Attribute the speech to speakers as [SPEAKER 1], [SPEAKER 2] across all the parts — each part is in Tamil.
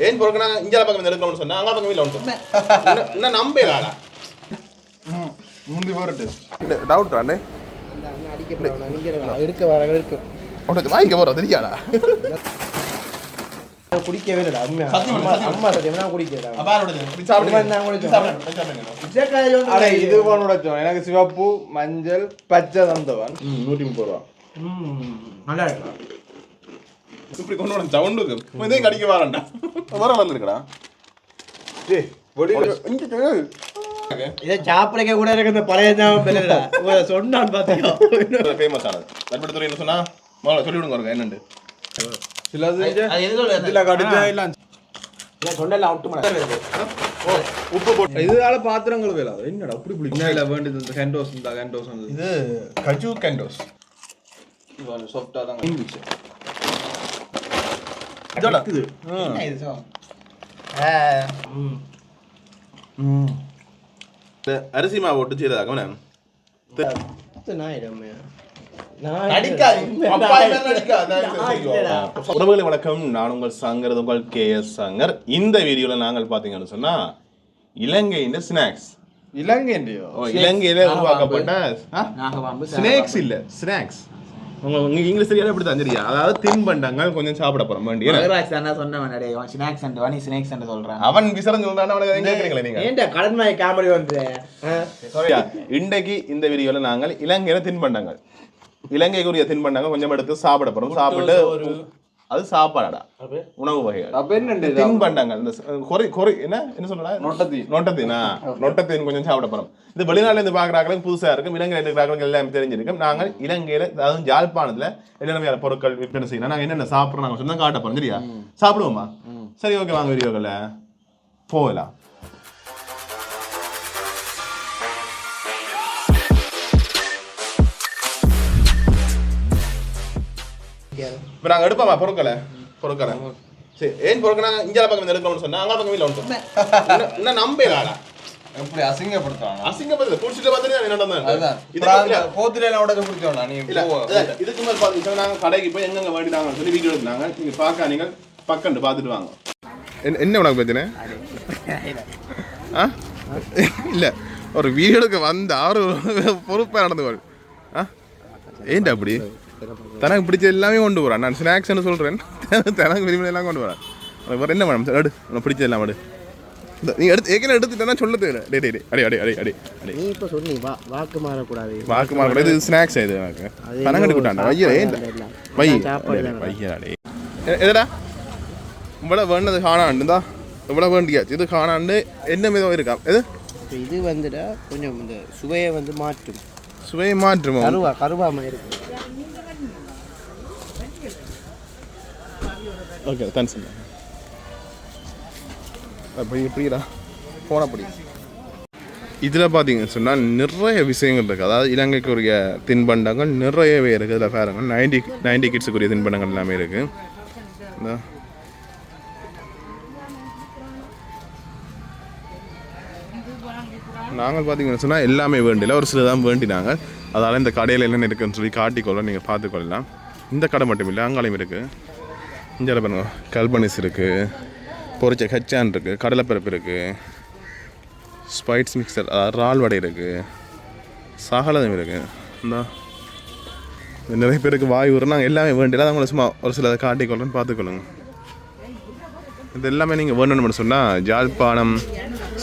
[SPEAKER 1] ஏன் பொறுக்கனா இஞ்சால பக்கம் எடுக்கணும்னு சொன்னா அங்க பக்கம் இல்ல ஒன்று என்ன நம்பேலாடா முந்தி போறட்டு டவுட் தானே
[SPEAKER 2] எடுக்க வர இருக்கு
[SPEAKER 1] உனக்கு வாய்க்க போற தெரியாடா
[SPEAKER 2] குடிக்கவே இல்லடா அம்மா சத்தியமா குடிக்கல
[SPEAKER 3] இது உடைச்சோம் எனக்கு சிவப்பு மஞ்சள் பச்சை தந்தவன் 130 ரூபா
[SPEAKER 2] நல்லா இருக்கு
[SPEAKER 1] இப்படி கொண்டு வர சவுண்டுக்கு இதையும் கடிக்க வரண்டா வர வந்துருக்கடா
[SPEAKER 2] இதை சாப்பிடக்க கூட இருக்கு இந்த பழைய ஞாபகம் சொன்னான்னு பாத்தீங்க
[SPEAKER 1] ஃபேமஸ் ஆனது தர்மபுரி என்ன சொன்னா முதல்ல சொல்லி விடுங்க என்னண்டு
[SPEAKER 3] உப்பு போட்டு இதனால பாத்திரங்கள் வேலை என்னடா அப்படி பிடிக்கும் வேண்டியது இந்த கேண்டோஸ் இந்த கேண்டோஸ்
[SPEAKER 1] இது கஜு கேண்டோஸ்
[SPEAKER 3] சாஃப்டா தான்
[SPEAKER 1] அரிசி மாவு போட்டு செய்யறதாக்க உறவுகளை வணக்கம், நான் உங்கள் சங்கர், உங்கள் KS சங்கர். இந்த வீடியோல நாங்கள் பாத்தீங்கன்னு சொன்னா இலங்கையின் ஸ்நாக்ஸ், இலங்கையில உருவாக்கப்பட்ட ஸ்நாக்ஸ் இல்ல ஸ்நாக்ஸ். உங்களுக்கு இங்கிலீஷ் தெரியாது அப்படி தான் தெரியா, அதாவது தின்பண்டங்கள் கொஞ்சம் சாப்பிட போறோம் வேண்டிய அவன் விசரம் சொல்றான். அவனுக்கு கேட்கறீங்களா நீங்க?
[SPEAKER 2] ஏன்டா கடன்மாய் காமெடி வந்து
[SPEAKER 1] இன்றைக்கு இந்த வீடியோல நாங்கள் இலங்கையில தின்பண்டங்கள், இலங்கைக்குரிய தின்பண்டங்கள் கொஞ்சம் எடுத்து சாப்பிட போறோம். சாப்பிட்டு அது சாப்பாடா உணவு வகைகள் தின்பண்டங்கள். என்ன சொல்றா நொட்டத்தீன் கொஞ்சம் சாப்பிட போறோம். இது வெளிநாட்டுல இருந்து பாக்குறாங்களுக்கு புதுசா இருக்கும், இலங்கையில இருக்கிறாங்களுக்கு எல்லாம் தெரிஞ்சிருக்கும். நாங்கள் இலங்கையில அதாவது யாழ்ப்பாணத்துல என்னென்ன பொருட்கள் விற்பனை செய்யணும், நாங்க என்னென்ன சாப்பிடுறோம் நாங்க சொன்னா காட்ட போறோம். சரியா? சாப்பிடுவோமா? சரி, ஓகே, வாங்க வீடியோக்களை போகலாம். இப்போ நாங்கள் எடுப்போமா பொருட்களை சரி. ஏன் பொருட்கள் இஞ்சால பக்கம் எடுக்கணும்னு சொன்னா அங்க பக்கம் இல்லை ஒன்று என்ன நம்பேலாடா
[SPEAKER 3] எப்படி அசிங்கப்படுத்துவாங்க?
[SPEAKER 1] அசிங்கப்படுத்து குடிச்சிட்டு பார்த்துட்டு என்ன
[SPEAKER 3] போத்துல உடக்க பிடிச்சோம்னா நீ
[SPEAKER 1] இதுக்கு மேலே பார்த்தீங்கன்னா நாங்கள் கடைக்கு போய் எங்கெங்க வேண்டினாங்க சொல்லி வீடியோ எடுத்தாங்க. நீங்க பார்க்க நீங்கள் பக்கண்டு பார்த்துட்டு வாங்க. என்ன உனக்கு பிரச்சனை? இல்லை, ஒரு வீடியோ எடுக்க வந்த ஒரு பொறுப்பாக நடந்துவாள். ஏன்டா அப்படி தனக்கு பிடிச்ச எல்லாமே கொண்டு போகிறான். நான் ஸ்நாக்ஸ்ன்னு சொல்கிறேன், தனக்கு விரும்பின எல்லாம் கொண்டு வரேன். வேறு என்ன மேடம்? எடு, உனக்கு பிடிச்ச எல்லாம் எடு. நீ எடுத்து ஏற்கனவே எடுத்துட்டேன்னா சொல்ல தேவை.
[SPEAKER 2] நீ இப்போ சொன்னி வாக்கு மாறக்கூடாது,
[SPEAKER 1] வாக்கு மாறக்கூடாது. இது ஸ்நாக்ஸ் இது எனக்கு பணம் கட்டி விட்டாண்டா. வையாடே எதடா இவ்வளோ வேண்டது காணாண்டுந்தா இவ்வளோ வேண்டியாச்சு. இது காணாண்டு என்ன விதம் இருக்கா?
[SPEAKER 2] இது வந்துட்டா கொஞ்சம் இந்த சுவையை வந்து மாற்றும்.
[SPEAKER 1] சுவையை மாற்றுமா?
[SPEAKER 2] கருவாம இருக்கு.
[SPEAKER 1] Okay, thanks. அப்படி இப்படிடா போன அப்படி இதில் பார்த்தீங்கன்னு சொன்னால் நிறைய விஷயங்கள் இருக்குது. அதாவது இலங்கைக்குரிய தின்பண்டங்கள் நிறையவே இருக்குது. இதில் பாருங்க 90 கிட்ஸுக்குரிய தின்பண்டங்கள் எல்லாமே இருக்குது. இந்த நாங்கள் பார்த்தீங்கன்னு சொன்னால் எல்லாமே வேண்டியில ஒரு சில தான் வேண்டினாங்க. அதனால் இந்த கடையில் என்னென்ன இருக்குன்னு சொல்லி காட்டிக்கொள்ள நீங்கள் பார்த்துக்கொள்ளலாம். இந்த கடை மட்டும் இல்லை, அங்காலையும் இருக்குது. இங்கே பாருங்க, கல்பனிஸ் இருக்குது, பொரிச்ச கச்சான் இருக்குது, கடலைப்பருப்பு இருக்குது, ஸ்பைட்ஸ் மிக்சர் அதாவது இறால் வடை இருக்குது, சகலதும் இருக்குது. இந்த நிறைய பேருக்கு வாய் வரும். நாங்கள் எல்லாமே வேண்டியல அவங்கள சும்மா ஒரு சில காட்டிக்கொள்ளன்னு பார்த்துக்கொள்ளுங்க. இது எல்லாமே நீங்கள் வேணும்னு சொன்னால் ஜாழ்ப்பாணம்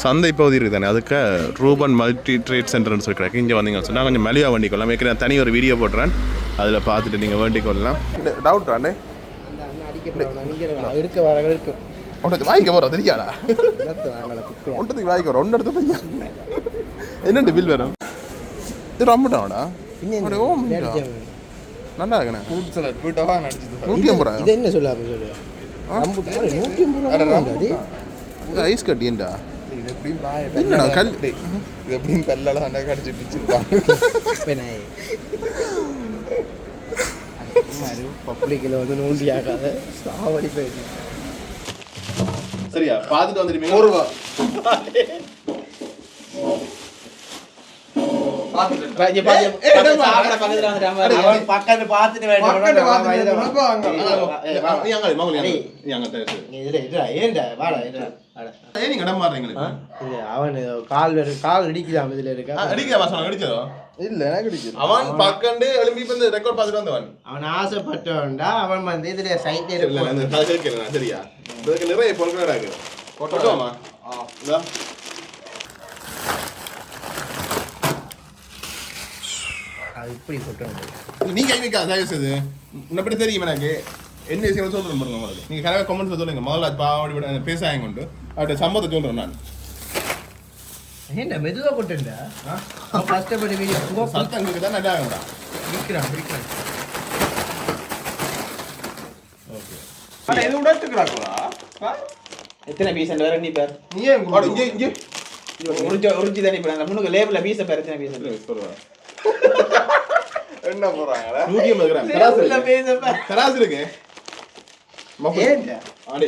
[SPEAKER 1] சந்தை பகுதி இருக்குது தானே, அதுக்கு ரூபன் மல்டி ட்ரேட் சென்டர்னு சொல்லிக்கிறாங்க. இங்கே வந்தீங்கன்னு சொன்னால் கொஞ்சம் மலிவாக வேண்டிக்கொள்ளலாம். ஏற்கனவே தனி ஒரு வீடியோ போடுறேன், அதில் பார்த்துட்டு நீங்கள் வேண்டிக்கொள்ளலாம். டவுட் தானே
[SPEAKER 2] எடுக்க வர இருக்கு
[SPEAKER 1] ஒன்றதுக்கு வாய்க்க போகிறோம் தெரியாடா, ஒன்றதுக்கு வாய்க்க வரோம். ஒன்று எடுத்து என்னண்டு பில் வரும்? இது ரொம்பட்டாடா நல்லா இருக்குண்ணே. 150 ரூபா.
[SPEAKER 2] இது என்ன சொல்லாம சொல்லு, 150 ரூபா
[SPEAKER 1] ஐஸ் கட்டியண்டா. என்னடா கல்
[SPEAKER 3] எப்படியும் கல்லெல்லாம் கடிச்சு பிடிச்சிருப்பாங்க.
[SPEAKER 2] பப்ளிக்கில் வந்து நோண்டி ஆகாத சாவடி போயிடுச்சு.
[SPEAKER 1] சரியா? பார்த்துட்டு வந்துருப்பீங்க.
[SPEAKER 3] 1 ரூபா
[SPEAKER 2] பக்கத்து பார்த்துட்டு அவன் கால் இடிக்குதான் இதுல இருக்கா
[SPEAKER 3] இல்ல எனக்கு கிடைக்குது
[SPEAKER 1] அவன் பக்கண்டு எழும்பி வந்து ரெக்கார்ட் பார்த்துட்டு வந்தவன்
[SPEAKER 2] அவன் ஆசைப்பட்டவன்டா அவன் வந்து இதுல சைட்ல இருப்பான்
[SPEAKER 1] சரியா இதுக்கு நிறைய பொருட்கள் இருக்கு போட்டோமா
[SPEAKER 2] அது இப்படி போட்டோம்
[SPEAKER 1] நீங்க இன்னைக்கு தயவு செய்து முன்னப்படி தெரியும் எனக்கு என்ன விஷயம் சொல்றேன் பாருங்க உங்களுக்கு நீங்க கரெக்டாக கமெண்ட்ஸ் சொல்லுங்க முதல்ல பாவடி பேசாங்க கொண்டு அவருடைய சம்மத்தை சொல்றேன் நான்
[SPEAKER 2] ஏன்டா மெதுவா போட்டேன்டா கஷ்டப்பட்டு வீடியோ
[SPEAKER 1] சத்தங்களுக்கு தான் நல்லா ஆகும்டா
[SPEAKER 2] பிடிக்கிறான்
[SPEAKER 1] ஓகே
[SPEAKER 3] ஆனா இது உடைச்சுக்கிறாங்களா
[SPEAKER 4] எத்தனை பீஸ் வேற நீ பேர்
[SPEAKER 3] நீ ஏன்
[SPEAKER 1] இங்கே
[SPEAKER 4] உறிஞ்சி தானே போறாங்க முன்னுக்கு லேபிள்ல பீஸ பேர் எத்தனை பீஸ்
[SPEAKER 3] என்ன போறாங்களா
[SPEAKER 1] 150 கிராம் தராசு இருக்கு
[SPEAKER 2] ஏன்டா
[SPEAKER 1] அடே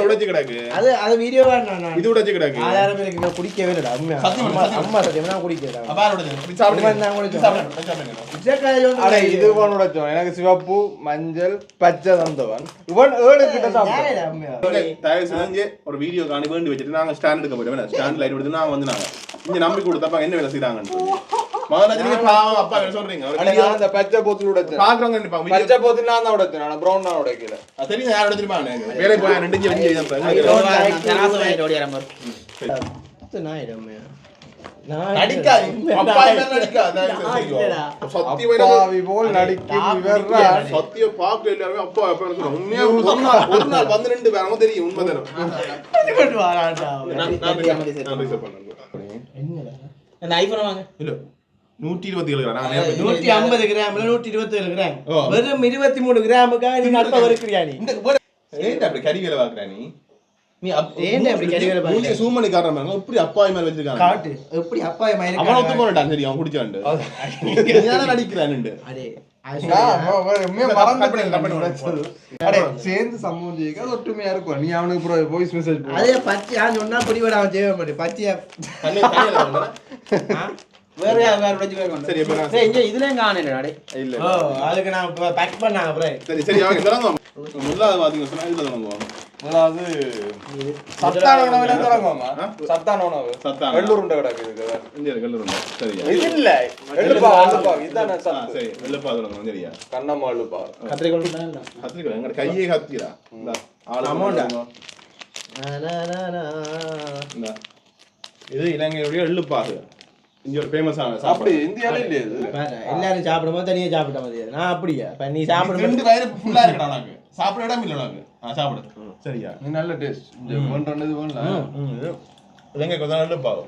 [SPEAKER 1] உடைச்சு கிடக்கு
[SPEAKER 2] அது வீடியோவா நான்
[SPEAKER 1] இது உடைச்சு கிடக்கு
[SPEAKER 2] ஆதாரம் இருக்கு நான் குடிக்கவே இல்லடா அம்மா அம்மா சத்தியமா நான் குடிக்கல
[SPEAKER 3] அடே இது இவன் உடைச்சோம் எனக்கு சிவப்பு மஞ்சள் பச்சை தந்தவன் இவன் 7 கிட்ட சாப்பிட்டான்
[SPEAKER 1] ஒரு வீடியோ காணி வேண்டி வச்சுட்டு நாங்க ஸ்டாண்ட் எடுக்க போயிட்டோம் ஸ்டாண்ட் லைட் எடுத்து நாங்க வந்து நாங்க இங்க நம்பி கொடுத்தப்ப என்ன வேலை செய்யறாங்கன்னு முதல்ல பாவம் அப்பா சொல்றீங்க
[SPEAKER 3] அந்த பச்சை போத்தல் உடைச்சேன்
[SPEAKER 1] பாக்குறவங்க நினைப்பாங்க
[SPEAKER 3] பச்சை போத்தல் நான் தான் உடைச்சேன் நான் ப்ரௌன் தான் உடைக்கல
[SPEAKER 1] தெரியும் யார் எடுத்துருப்பாங்க வேலை போய் ரெண்டு
[SPEAKER 3] அப்பாவி போல் நடிக்கும் இவர்தான்
[SPEAKER 1] சத்திய பாக்கு எல்லாருமே அப்பா அப்பா உண்மையா ஒரு நாள் 12 பேரும் தெரியும் உண்மை தரும்
[SPEAKER 4] இந்த ஐபோன் வாங்க
[SPEAKER 1] இல்ல 127 கிராம்
[SPEAKER 2] 150 கிராம்ல 127 கிராம் வெறும் 23 கிராமுக்காக நீ நட்ப வறுக்கிறியா நீ
[SPEAKER 1] ஏன்டா அப்படி கறிவேல வாக்குற நீ
[SPEAKER 2] ஏன்டா அப்படி கறிவேல பாக்குற
[SPEAKER 1] நீ சூமணி காரணமா இப்படி அப்பாவி மாதிரி வச்சிருக்காங்க
[SPEAKER 2] காட்டு எப்படி அப்பாவி மாதிரி
[SPEAKER 1] அவன ஒத்து போறடா சரி அவன் குடிச்சாண்டு நீயால நடிக்கிறானே
[SPEAKER 2] அடே
[SPEAKER 3] சேர்ந்து சம்பவம் செய்ய ஒற்றுமையா இருக்கும் நீ அவனுக்கு வாய்ஸ் மெசேஜ்
[SPEAKER 2] அதே பச்சையா சொன்னா புடிவட அவன் செய்ய மாட்டேன் பச்சையா
[SPEAKER 4] வேற வேற உடைச்சு
[SPEAKER 1] சரி
[SPEAKER 4] சரி இங்க இதுலயும் காணல அடே
[SPEAKER 1] இல்ல
[SPEAKER 2] ஓ அதுக்கு நான் பேக் பண்ணாங்க ப்ரோ
[SPEAKER 1] சரி சரி அவங்க தரங்க முதல்ல பாத்தீங்க சொன்னா இதுல தரங்க
[SPEAKER 3] அதாவது சத்தான உணவுல தொடங்குவோமா சத்தான உணவு
[SPEAKER 1] சத்தான
[SPEAKER 3] வெள்ளூருண்டை கிடக்கு இதுக்கு
[SPEAKER 1] இங்க வெள்ளூருண்டை சரியா
[SPEAKER 3] இது இல்ல வெள்ளுப்பா இதான சத்து
[SPEAKER 1] சரி வெள்ளப்பா தரங்க சரியா
[SPEAKER 3] கண்ணம்மா வெள்ளுப்பா
[SPEAKER 4] கத்திரிக்கோல் தானே
[SPEAKER 1] கத்திரிக்கோல் எங்க கையே கத்திரா இந்த ஆளு
[SPEAKER 2] அமௌண்டா
[SPEAKER 1] இந்த இது இலங்கையுடைய எள்ளுப்பாகு இங்க ஒரு ஃபேமஸான
[SPEAKER 3] அப்படி
[SPEAKER 1] சாப்பாடு
[SPEAKER 3] இந்தியால இல்ல இது
[SPEAKER 2] எல்லாரும் சாப்பிடும்போது தனியா சாப்பிட்ட மாதிரி நான் அப்படியா இப்ப நீ சாப்பிடும்போது
[SPEAKER 1] ரெண்டு வயிறு ஃபுல்லா இருக்கடா உனக்கு சாப்பிட இடம் இல்ல உனக்கு சாப்பிடு சரியா
[SPEAKER 3] இது நல்ல டேஸ்ட் இந்த ஒன்றொன்னு வேணல
[SPEAKER 1] இலங்கை கொஞ்சம் எள்ளுப்பாகு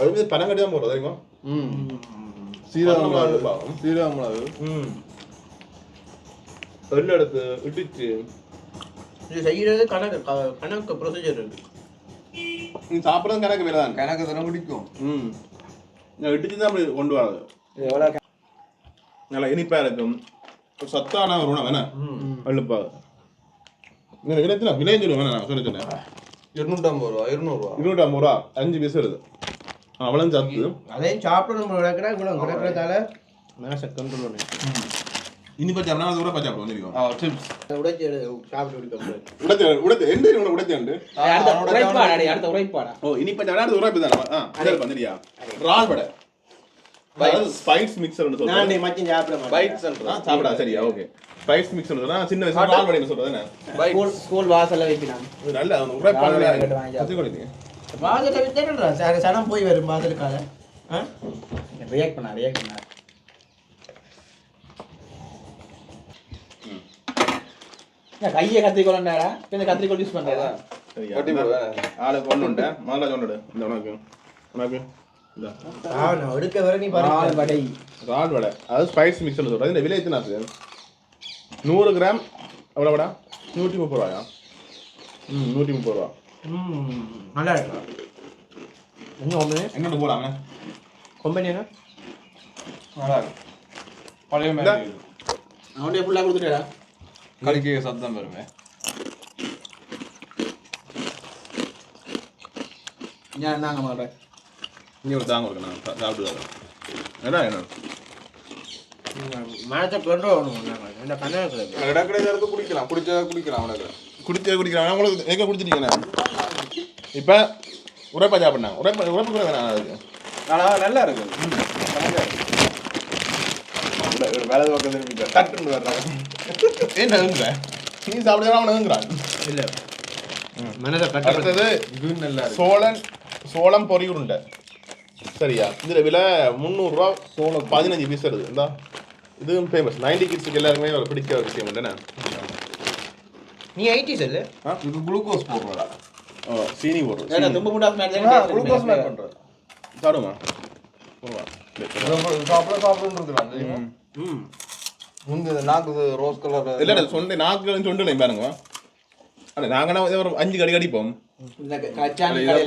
[SPEAKER 1] அது பணம் கட்டி தான் போறது தெரியுமா
[SPEAKER 3] சீரகம்
[SPEAKER 1] எள்ளுப்பாகும்
[SPEAKER 3] சீரகம் மிளகு
[SPEAKER 1] எள்ளு எடுத்து இடிச்சு
[SPEAKER 2] இது செய்யறது கணக்கு ப்ரொசீஜர் இருக்கு
[SPEAKER 1] நீ சாப்பிட்றது கணக்கு வேலை தான்
[SPEAKER 3] கணக்கு தானே பிடிக்கும்
[SPEAKER 1] நான் இடிச்சு தான் அப்படி கொண்டு வராது
[SPEAKER 4] எவ்வளவு
[SPEAKER 1] நல்லா இனிப்பா இருக்கும் ஒரு சத்தான ஒரு உணவு என்ன எள்ளுப்பா விலையத்துல விலையும் சொல்லுவேன் நான் சொல்ல சொன்னேன்
[SPEAKER 3] 250 ரூபா 200 ரூபா
[SPEAKER 1] 250 ரூபா 5 பீஸ் வருது அவ்வளோ சத்து
[SPEAKER 2] அதையும் சாப்பிடணும் கிடக்குறா குணம் கிடக்குறதால மேச கண்ட்ரோல் பண்ணு
[SPEAKER 1] இனி பச்சை அப்படின்னா அது கூட பச்சை அப்படி வந்துருக்கோம்
[SPEAKER 3] சிப்ஸ்
[SPEAKER 2] உடைச்சு சாப்பிட்டு விடுக்க
[SPEAKER 1] உடைத்து எந்த உனக்கு உடைச்சாண்டு
[SPEAKER 4] அடுத்த உரைப்பாடா அடே அடுத்த உரைப்பாடா
[SPEAKER 1] ஓ இனி பச்சை விளையாடுறது உரைப்பு தானே வந்துரியா ரால் வடை ஸ்பைஸ் மிக்சர்னு சொல்றேன்
[SPEAKER 2] நான் மச்சி சாப்பிட மாட்டேன்
[SPEAKER 3] பைட்ஸ்
[SPEAKER 1] சாப்பிடா சரியா ஓகே ஸ்பைஸ் மிக்சர்னு சொன்னா சின்ன வயசுல ரால் வடைன்னு சொல்றது என்ன
[SPEAKER 4] ஸ்கூல் வாசல்ல வைக்கிறாங்க
[SPEAKER 1] இது நல்ல அந்த உரைப்பாடு கத்து கொடுங்க
[SPEAKER 2] வாசல்ல விட்டேன்டா சனம் போய் வரும் வாசலுக்காக
[SPEAKER 4] ரியாக்ட் பண்ணா கையை கத்திரிக்கோலண்டாடா இந்த கத்திரிக்கோல் யூஸ் பண்றதா
[SPEAKER 1] சரியா
[SPEAKER 3] ஒட்டி போடுவேன்
[SPEAKER 1] ஆளுக்கு ஒன்று உண்டு முதல்ல சொன்னடு இந்த உனக்கு உனக்கு இந்த
[SPEAKER 2] நான் எடுக்க வர நீ பாரு
[SPEAKER 4] வடை
[SPEAKER 1] ரால் வடை அது ஸ்பைஸ் மிக்சர்னு சொல்றது இந்த விலை எத்தனை 100 கிராம் எவ்வளோடா 130 ரூபாயா 130 ரூபா
[SPEAKER 2] நல்லா இருக்கு என்ன ஒன்று
[SPEAKER 1] எங்கே போடாங்க
[SPEAKER 2] கம்பெனி என்ன
[SPEAKER 3] நல்லா இருக்கு பழைய மாதிரி
[SPEAKER 4] அவனே ஃபுல்லா கொடுத்துட்டா
[SPEAKER 3] கடிக்க சத்தம் வருமே
[SPEAKER 4] நான் நாங்க மாட்டேன்
[SPEAKER 1] இங்கே ஒரு தாங்க இருக்கு நான் சாப்பிடுவாங்க என்ன
[SPEAKER 2] மனத்தை கொண்டு இந்த கண்ணாடி
[SPEAKER 3] இடக்கடை நேரத்து குடிக்கலாம் குடிச்சதை குடிக்கலாம் உனக்கு
[SPEAKER 1] குடிக்கிறாங்க உங்களுக்கு எங்கே குடிச்சிட்டீங்கண்ணா இப்போ உரைப்பா சாப்பிட்னாங்க உரைப்பு கூட வேணாம் அதுக்கு
[SPEAKER 3] ஆனால் நல்லா இருக்கு வேலை பக்கம் திரும்பிட்டு தட்டுன்னு வர்றாங்க
[SPEAKER 1] என்ன நீ சாப்பிடுறா அவனுங்கிறான்
[SPEAKER 2] இல்லை மனதை
[SPEAKER 1] அடுத்தது
[SPEAKER 3] இது நல்லா இருக்கு
[SPEAKER 1] சோளம் பொரி உருண்டை சரியா இதில் விலை 300 ரூபா சோளம் 15 பீஸ் வருது இந்தா இதுவும் ஃபேமஸ் 90 கிட்ஸுக்கு எல்லாருக்குமே ஒரு பிடிச்ச ஒரு விஷயம் இல்லைண்ணா
[SPEAKER 2] நீ 80 சொல்லு
[SPEAKER 3] இது குளுக்கோஸ் போடுறா
[SPEAKER 1] சீனி போடுறது
[SPEAKER 4] தும்பு முட்டாஸ்
[SPEAKER 3] குளுக்கோஸ் மேட் பண்றது
[SPEAKER 1] சாப்பிடுமா
[SPEAKER 3] சாப்பிடுன்னு இருக்கலாம் முந்தைய நாக்கு ரோஸ் கலர்
[SPEAKER 1] இல்லை சொன்ன நாக்கு சொண்டு பாருங்க அண்ணா நாங்கன்னா ஒரு 5 கடி அடிப்போம்
[SPEAKER 3] இதை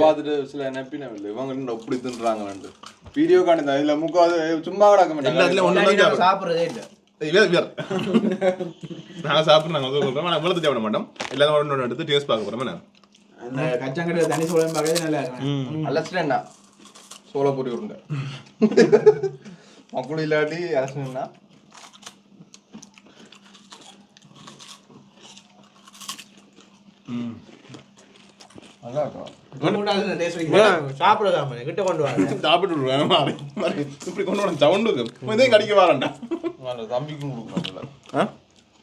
[SPEAKER 3] பார்த்துட்டு சில நப்பின இல்லை இவங்க அப்படி தின்றாங்க வீடியோ காணுங்க இதுல முக்காவது சும்மா கிடக்க மாட்டாங்க
[SPEAKER 1] எல்லாத்துலயும் ஒன்று
[SPEAKER 2] சாப்பிட்றதே இல்லை
[SPEAKER 1] இவர் நாங்கள் சாப்பிட்றோம் நாங்கள் சொல்கிறோம் ஆனால் இவ்வளோ சாப்பிட மாட்டோம் எல்லாரும் ஒன்று எடுத்து டேஸ்ட் பார்க்க போகிறோம் என்ன
[SPEAKER 4] அந்த கச்சாங்கடை தனி சோளம் பார்க்கறது நல்லா இருக்கும்
[SPEAKER 3] அலசினா சோளப்பொரி உருண்டை மக்கள் இல்லாட்டி அலசினா நல்லா இருக்கும்
[SPEAKER 2] சாப்பிடலாம் கிட்ட கொண்டு வாங்க
[SPEAKER 1] சாப்பிட்டு விடுவேன் இப்படி கொண்டு வர சவுண்டுக்கு இதையும் கடிக்க வரேன்டா
[SPEAKER 3] தம்பிக்கும் கொடுக்கணும்
[SPEAKER 1] ஆ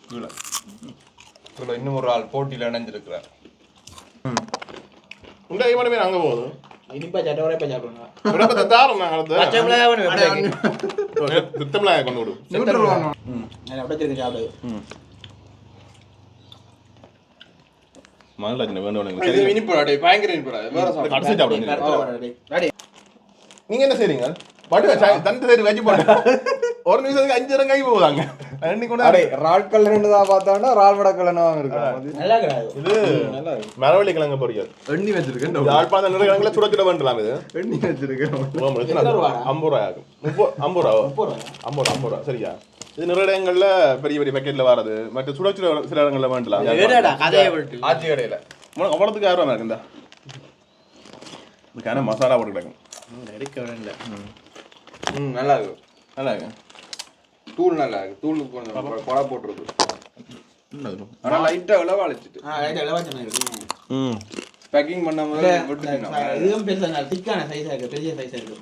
[SPEAKER 3] இதில் இன்னும் ஒரு ஆள் போட்டியில் இணைஞ்சிருக்கிறார்
[SPEAKER 1] உண்டா இவனுமே அங்கே போகுது
[SPEAKER 4] இனிப்பா சட்ட உரைப்பா சாப்பிடணும்
[SPEAKER 1] விடப்பத்தை தாரம் நான்
[SPEAKER 2] பச்சை மிளகாய் வேணும்.
[SPEAKER 1] திட்டமில்லாய கொண்டு விடும்
[SPEAKER 4] அப்படியே இருக்கு சாப்பிடு
[SPEAKER 1] மகள் ரஜினி வேணும்
[SPEAKER 3] இது இனிப்படா பயங்கர இனிப்படா வேற சாப்பிடு
[SPEAKER 1] கடைசி சாப்பிடுங்க
[SPEAKER 4] டாடி
[SPEAKER 1] நீங்க என்ன செய்றீங்க பட்டு தண்டு சரி வச்சு போட்டு ஒரு நிமிஷத்துக்கு 5 ரூபாய் கை போகுதாங்க
[SPEAKER 3] அடே ரால் கல்லன்னு தான் பார்த்தாண்டா ரால் வட கல்லன்னு இருக்கு
[SPEAKER 2] நல்லா கிடையாது
[SPEAKER 1] இது
[SPEAKER 3] நல்லா இருக்கு
[SPEAKER 1] மரவள்ளி கிழங்கு பொரியல்
[SPEAKER 3] எண்ணி வச்சிருக்கேன்
[SPEAKER 1] யாழ்ப்பாண நிறைய கிழங்குல சுட சுட பண்ணலாம் இது
[SPEAKER 3] எண்ணி வச்சிருக்கேன்
[SPEAKER 1] 50 ரூபாய் ஆகும் 50 ரூபா சரியா இது நிறைய இடங்கள்ல பெரிய பெரிய பேக்கெட்ல வரது மற்ற சுட சுட சில இடங்கள்ல வேண்டலாம்
[SPEAKER 2] கதையை விட்டு
[SPEAKER 3] ஆச்சி கடையில
[SPEAKER 1] உனக்கு அவ்வளோத்துக்கு ஆர்வம் இருக்கு இந்த இதுக்கான மசாலா போட்டு கிடக்கும்
[SPEAKER 2] எடுக்க வேண்டிய
[SPEAKER 3] நல்லா இருக்கு
[SPEAKER 1] நல்லா இருக்கு
[SPEAKER 3] தூள் நல்லா இருக்கு தூளுக்கு கொஞ்சம் கொடை போட்டுருக்கு
[SPEAKER 1] என்னது?
[SPEAKER 3] ஆனா லைட்டா இளவாளிச்சிட்டு
[SPEAKER 1] ம்
[SPEAKER 3] பேக்கிங் பண்ண மாதிரி விட்டுட்டீங்க
[SPEAKER 4] இதுவும் பெருசா திக்கான சைஸா இருக்கு பெரிய சைஸா இருக்கு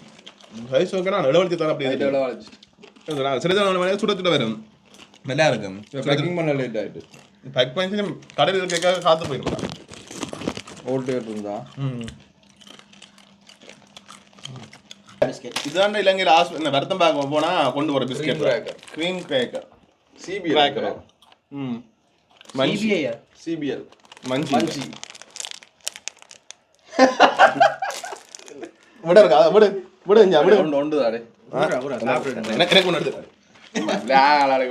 [SPEAKER 1] சைஸ் ஓகே நான் இளவழுத்தி தரேன் அப்படி
[SPEAKER 3] லைட்டா இளவாளிச்சிட்டு
[SPEAKER 1] சிறிது சுட சுட வரும் நல்லா இருக்கும்
[SPEAKER 3] பேக்கிங் பண்ண லேட் ஆயிட்டு
[SPEAKER 1] பேக் பண்ணி கடையில் இருக்க காத்து போயிருக்கலாம்
[SPEAKER 3] ஓட்டுக்கிட்டு இருந்தா
[SPEAKER 1] இதாண்ட இலங்கையில் என்ன வருத்தம் பார்க்க போனா கொண்டு வர பிஸ்கெட் க்ரீம் கிரேக்கர்
[SPEAKER 3] சிபிஎல்
[SPEAKER 1] ம்
[SPEAKER 3] சிபிஎல்
[SPEAKER 1] மஞ்சி
[SPEAKER 3] மஞ்சி
[SPEAKER 1] விட இருக்கா விடு விடு இஞ்சா விடு
[SPEAKER 3] ஒன்று தாடே
[SPEAKER 1] எனக்கு ஒன்று எடுத்து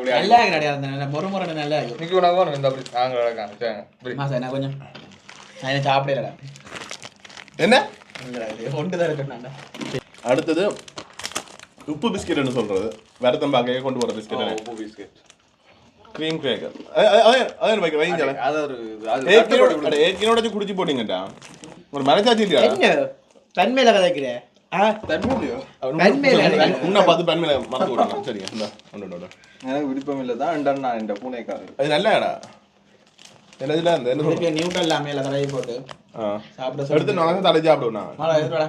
[SPEAKER 4] நல்லா கிடையாது முறை முறை நல்லா இருக்கு
[SPEAKER 3] இன்னைக்கு உனக்கு இந்த அப்படி நாங்கள் நடக்காங்க
[SPEAKER 4] மாசா என்ன கொஞ்சம் நான் என்ன சாப்பிடலடா
[SPEAKER 1] என்ன
[SPEAKER 4] ஒன்று தான் இருக்கேன்டா
[SPEAKER 1] அடுத்தது உப்பு பிஸ்கெட்னு சொல்றது வருத்தம் பார்க்க கொண்டு வர பிஸ்கெட்
[SPEAKER 3] உப்பு பிஸ்கெட்
[SPEAKER 1] க்ரீம் கிரேக்கர் அதே வைக்க வைங்க
[SPEAKER 3] அது ஒரு அது
[SPEAKER 1] ஏற்கனவே குடிச்சு போட்டீங்கடா ஒரு மனசாட்சி இல்லையா
[SPEAKER 2] என்ன தன்மையில கதைக்கிறேன்
[SPEAKER 3] தன்மையிலையோ
[SPEAKER 1] உன்னை பார்த்து பெண்மையில மறந்து விடலாம் சரிங்க இந்தா ஒன்று
[SPEAKER 3] எனக்கு விருப்பம் இல்லை தான் எண்டா இந்த பூனைக்காரர்
[SPEAKER 1] அது நல்லடா என்னதுல அந்த என்ன சொல்றது
[SPEAKER 4] நியூட்ரல் இல்லாமல் தடவி போட்டு சாப்பிட
[SPEAKER 1] எடுத்து நான் தடை சாப்பிடுவேன்
[SPEAKER 4] மாலா எடுத்துடா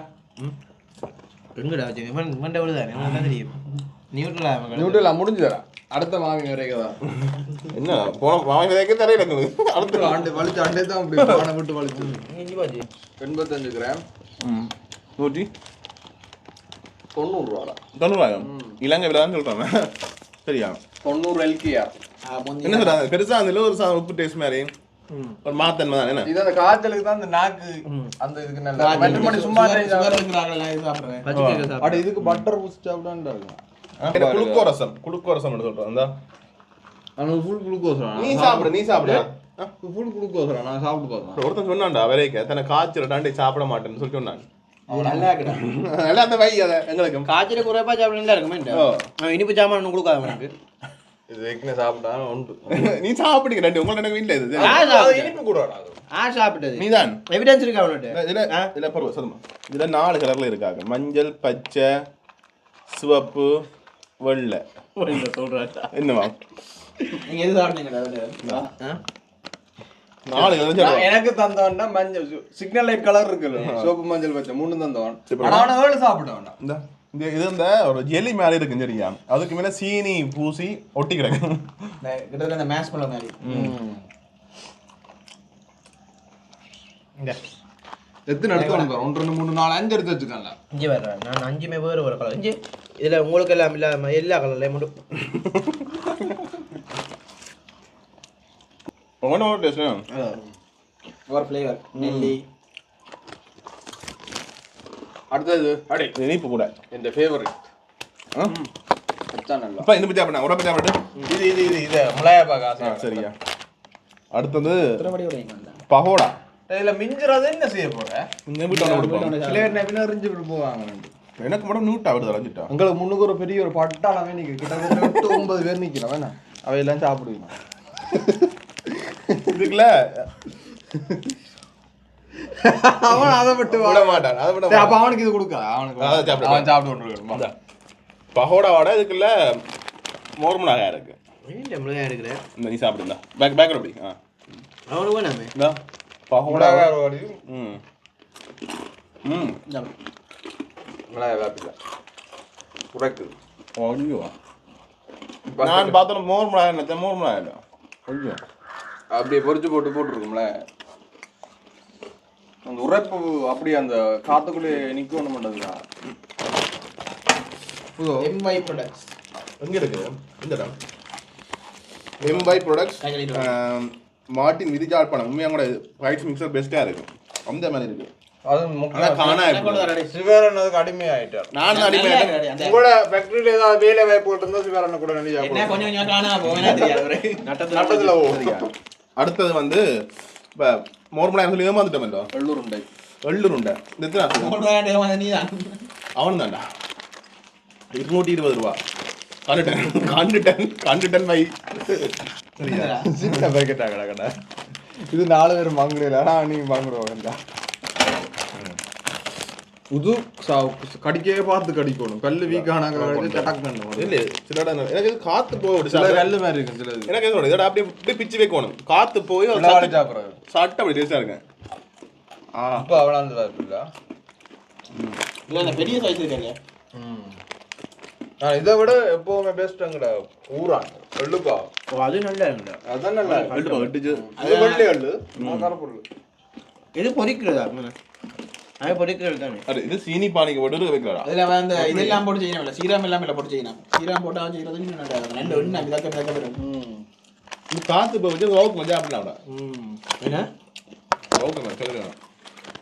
[SPEAKER 2] எங்கடா வச்சு மண்டை விழுதானே தான் தெரியும் நியூட்ரலா
[SPEAKER 3] நியூட்ரலா முடிஞ்சுதா அடுத்த மாவிங்க வரைக்கும்
[SPEAKER 1] என்ன போன வாங்கி வைக்க தரையில
[SPEAKER 3] அடுத்த ஆண்டு வலிச்சு ஆண்டே தான் அப்படி பானை விட்டு வலிச்சு 85 கிராம் 90 ரூபா
[SPEAKER 1] 90 இலங்கை விலை தான் சொல்றேன் சரியா
[SPEAKER 3] 90 எல்கிஆர்
[SPEAKER 1] என்ன சொல்றாங்க பெருசா அந்த ஒரு உப்பு டேஸ்ட் மாதிரி ஒரு மாத்தன்மை தான் என்ன
[SPEAKER 3] இது அந்த காய்ச்சலுக்கு தான் அந்த நாக்கு அந்த இதுக்கு நல்லா மற்றபடி சும்மா
[SPEAKER 4] சுகர் இருக்கிறாங்களா இது சாப்பிட்றேன்
[SPEAKER 3] அட இதுக்கு பட்டர் ஊசி சாப்பிடாண்டா இருக்கும்
[SPEAKER 1] குளுக்கோரசம் சொல்றேன் அந்த
[SPEAKER 3] ஆனா ஃபுல் குளுக்கோஸ்
[SPEAKER 1] நீ சாப்பிடு
[SPEAKER 3] ஃபுல் குளுக்கோஸ் நான் சாப்பிட்டு பார்த்தேன்
[SPEAKER 1] ஒருத்தன் சொன்னான்டா வரைக்க தன்னை காய்ச்சல் டாண்டி சாப்பிட மாட்டேன்னு சொல்லி சொன்னான்
[SPEAKER 4] நல்லா இருக்குடா
[SPEAKER 1] நல்லா அந்த வை அதை எங்களுக்கு
[SPEAKER 2] காய்ச்சல குறைப்பா சாப்பிட இருக்குமே இனிப்பு சாமான் ஒன்றும் கொடுக்காத உனக்கு
[SPEAKER 3] இது ஏற்கனவே சாப்பிட்டா உண்டு.
[SPEAKER 1] நீ சாப்பிடுங்க ரெண்டு உங்கள்ட்ட எனக்கு வீட்டில் இது
[SPEAKER 3] அது இனிப்பு கூட வராது.
[SPEAKER 2] சாப்பிட்டது
[SPEAKER 1] நீதான்
[SPEAKER 2] எவிடன்ஸ் இருக்கா அவன்கிட்ட
[SPEAKER 1] இதில் பருவ சதமா இதில் 4 கலரில் இருக்காங்க மஞ்சள் பச்சை சிவப்பு வெள்ளை
[SPEAKER 2] சொல்றாட்டா
[SPEAKER 1] என்னவா
[SPEAKER 4] நீங்க எது சாப்பிட்டீங்க
[SPEAKER 1] 4 கலர்
[SPEAKER 3] எனக்கு தந்தவன்டா மஞ்சள் சிக்னல் லைட் கலர் இருக்குல்ல சோப்பு மஞ்சள் பச்சை 3 தந்தவன் ஆனா 7 சாப்பிட்டவன்டா
[SPEAKER 1] இந்த இது இந்த ஒரு ஜெல்லி மேலே இருக்கு சரியா அதுக்கு மேலே சீனி பூசி ஒட்டி கிடக்கு
[SPEAKER 4] கிட்டத்தட்ட அந்த மேஷ் பண்ண மாதிரி
[SPEAKER 3] எத்தனை எடுத்து பாரு 1 2 3 4 5 எடுத்து வச்சுக்கல
[SPEAKER 2] இங்கே வர்றேன் நான் 5மே வேறு ஒரு கலர் இங்கே இதில் உங்களுக்கு எல்லாம் இல்லாம எல்லா கலர்லையும் மட்டும்
[SPEAKER 1] ஒவ்வொரு டேஸ்ட்
[SPEAKER 4] ஒரு ஃப்ளேவர் நெல்லி
[SPEAKER 3] அடுத்தது அடே
[SPEAKER 1] இனிப்பு கூட
[SPEAKER 3] என் ஃபேவரட் அச்சான் நல்லா
[SPEAKER 1] அப்பா இந்த பச்சை பண்ண உடம்பு சாப்பிட்டு
[SPEAKER 3] இது முளையா பாக்க
[SPEAKER 1] சரியா அடுத்தது
[SPEAKER 4] திருமடி உடையங்க வந்தாங்க
[SPEAKER 1] பகோடா
[SPEAKER 3] இதுல மிஞ்சறது என்ன செய்ய போற
[SPEAKER 1] இந்த வீட்டு கொடுப்போம்
[SPEAKER 3] சில பேர் நபினா அறிஞ்சு போவாங்க
[SPEAKER 1] எனக்கு மட்டும் நூட்டா விடுதல் அரைஞ்சிட்டா
[SPEAKER 3] உங்களுக்கு முன்னுக்கு ஒரு பெரிய ஒரு பட்டாளமே நிக்க கிட்டத்தட்ட 8 9 பேர் நிக்கிறோம் வேணா அவையெல்லாம் சாப்பிடுவீங்க
[SPEAKER 1] இதுக்குல
[SPEAKER 3] அவன் அதை விட்டு
[SPEAKER 1] விட மாட்டான் அதை விட
[SPEAKER 3] அப்ப அவனுக்கு இது கொடுக்க அவனுக்கு
[SPEAKER 1] அதான் சாப்பிடு.
[SPEAKER 3] அவன் சாப்பிட்டு
[SPEAKER 1] பகோடாவோட இதுக்குள்ள மோர்மலாக இருக்கு
[SPEAKER 2] இல்லை மிளகா இருக்கிறேன்
[SPEAKER 1] இந்த நீ சாப்பிடுங்க பேக் அப்படி
[SPEAKER 2] அவனுக்கு வேணாமே
[SPEAKER 1] இந்த பகோடா
[SPEAKER 3] மிளகாய்
[SPEAKER 1] ம் ம்
[SPEAKER 3] மிளகாய் வேப்பில உடைக்குது
[SPEAKER 1] ஐயோ நான் பார்த்தோம் மோர்மலாக என்ன மோர்மலாக இல்லை ஐயோ
[SPEAKER 3] அப்படியே பொரிச்சு போட்டுருக்கும்ல அந்த உரைப்பு அப்படியே அந்த காத்துக்குள்ளே நிக்கணும் பண்ணதுக்கா
[SPEAKER 4] எம்வை ப்ராடக்ட்ஸ்
[SPEAKER 1] எங்க இருக்கு இந்த இடம் எம்பை ப்ராடக்ட்ஸ் மார்ட்டின் விதிஜாழ்ப்பாணம் உண்மையாக கூட ரைஸ் மிக்சர் பெஸ்ட்டாக இருக்கு அந்த மாதிரி இருக்கு
[SPEAKER 3] அது
[SPEAKER 1] ஆனால் காணா இருக்கு
[SPEAKER 3] சிவரனுக்கு அடிமையாயிட்டார்
[SPEAKER 1] நானும் அடிமையாயிட்டேன்
[SPEAKER 3] உங்களோட ஃபேக்டரியில ஏதாவது வேலை வாய்ப்பு இருந்தா சிவரனை கூட நினைச்சா
[SPEAKER 4] என்ன கொஞ்சம் கொஞ்சம் காணா போவேனா தெரியாது
[SPEAKER 3] நட்டத்துல
[SPEAKER 1] அடுத்தது வந்து இப்போ மோர்மலாக சொல்லி ஏமாந்துட்டோமല്ലോ
[SPEAKER 3] வெள்ளூருண்டை
[SPEAKER 1] எள்ளுருண்டை இந்த எத்தனை ஆச்சு?
[SPEAKER 4] நீதான்
[SPEAKER 1] அவன் தான்டா 220 ரூபா கண்டுட்டன் பை சரியா
[SPEAKER 3] சின்ன பேக்கெட் ஆகடா இது 4 பேர் வாங்குறீங்களா நீங்க வாங்குறவங்க புது கடிக்கவே பார்த்து கடிக்கணும் கல்லு வீக்கானாங்க சட்டக் பண்ணணும்
[SPEAKER 1] இல்லை சில இடம் எனக்கு இது காத்து போய்
[SPEAKER 3] சில கல்லு மாதிரி இருக்கும் சில
[SPEAKER 1] எனக்கு இது இதோட அப்படியே இப்படி பிச்சு வைக்கணும் காத்து போய்
[SPEAKER 3] சாப்பிட்றது
[SPEAKER 1] சாப்பிட்டு அப்படி டேஸ்டாக இருக்கேன்
[SPEAKER 3] இப்போ அவ்வளோ இருக்குல்ல
[SPEAKER 4] இல்ல அந்த பெரிய சைஸ் இருக்கல
[SPEAKER 3] இதை விட எப்பவுமே பெஸ்ட்டுங்கட ஊரான் வெள்ளுப்பா
[SPEAKER 2] அது நல்லா இருக்குடா
[SPEAKER 3] அதான் நல்லா
[SPEAKER 1] வெட்டுச்சு
[SPEAKER 3] அது வெள்ளை எள்ளு கருப்பொருள்
[SPEAKER 2] இது பொரிக்கிறதா அது பொரிக்கிறது தானே
[SPEAKER 1] அது இது சீனி பானிக்கு போட்டு வைக்கிறா
[SPEAKER 4] அதுல வந்து இதெல்லாம் போட்டு செய்யணும் இல்ல சீரம் எல்லாம் இல்ல போட்டு செய்யணும் சீரம் போட்டா செய்யறது இன்னும் நல்லா இருக்கும். ரெண்டு ஒண்ணு மிதக்க வரும்
[SPEAKER 1] இது காத்து போய் வச்சு ரோக்கு கொஞ்சம் அப்படின்னா
[SPEAKER 2] என்ன
[SPEAKER 1] ரோக்கு சொல்லுங்க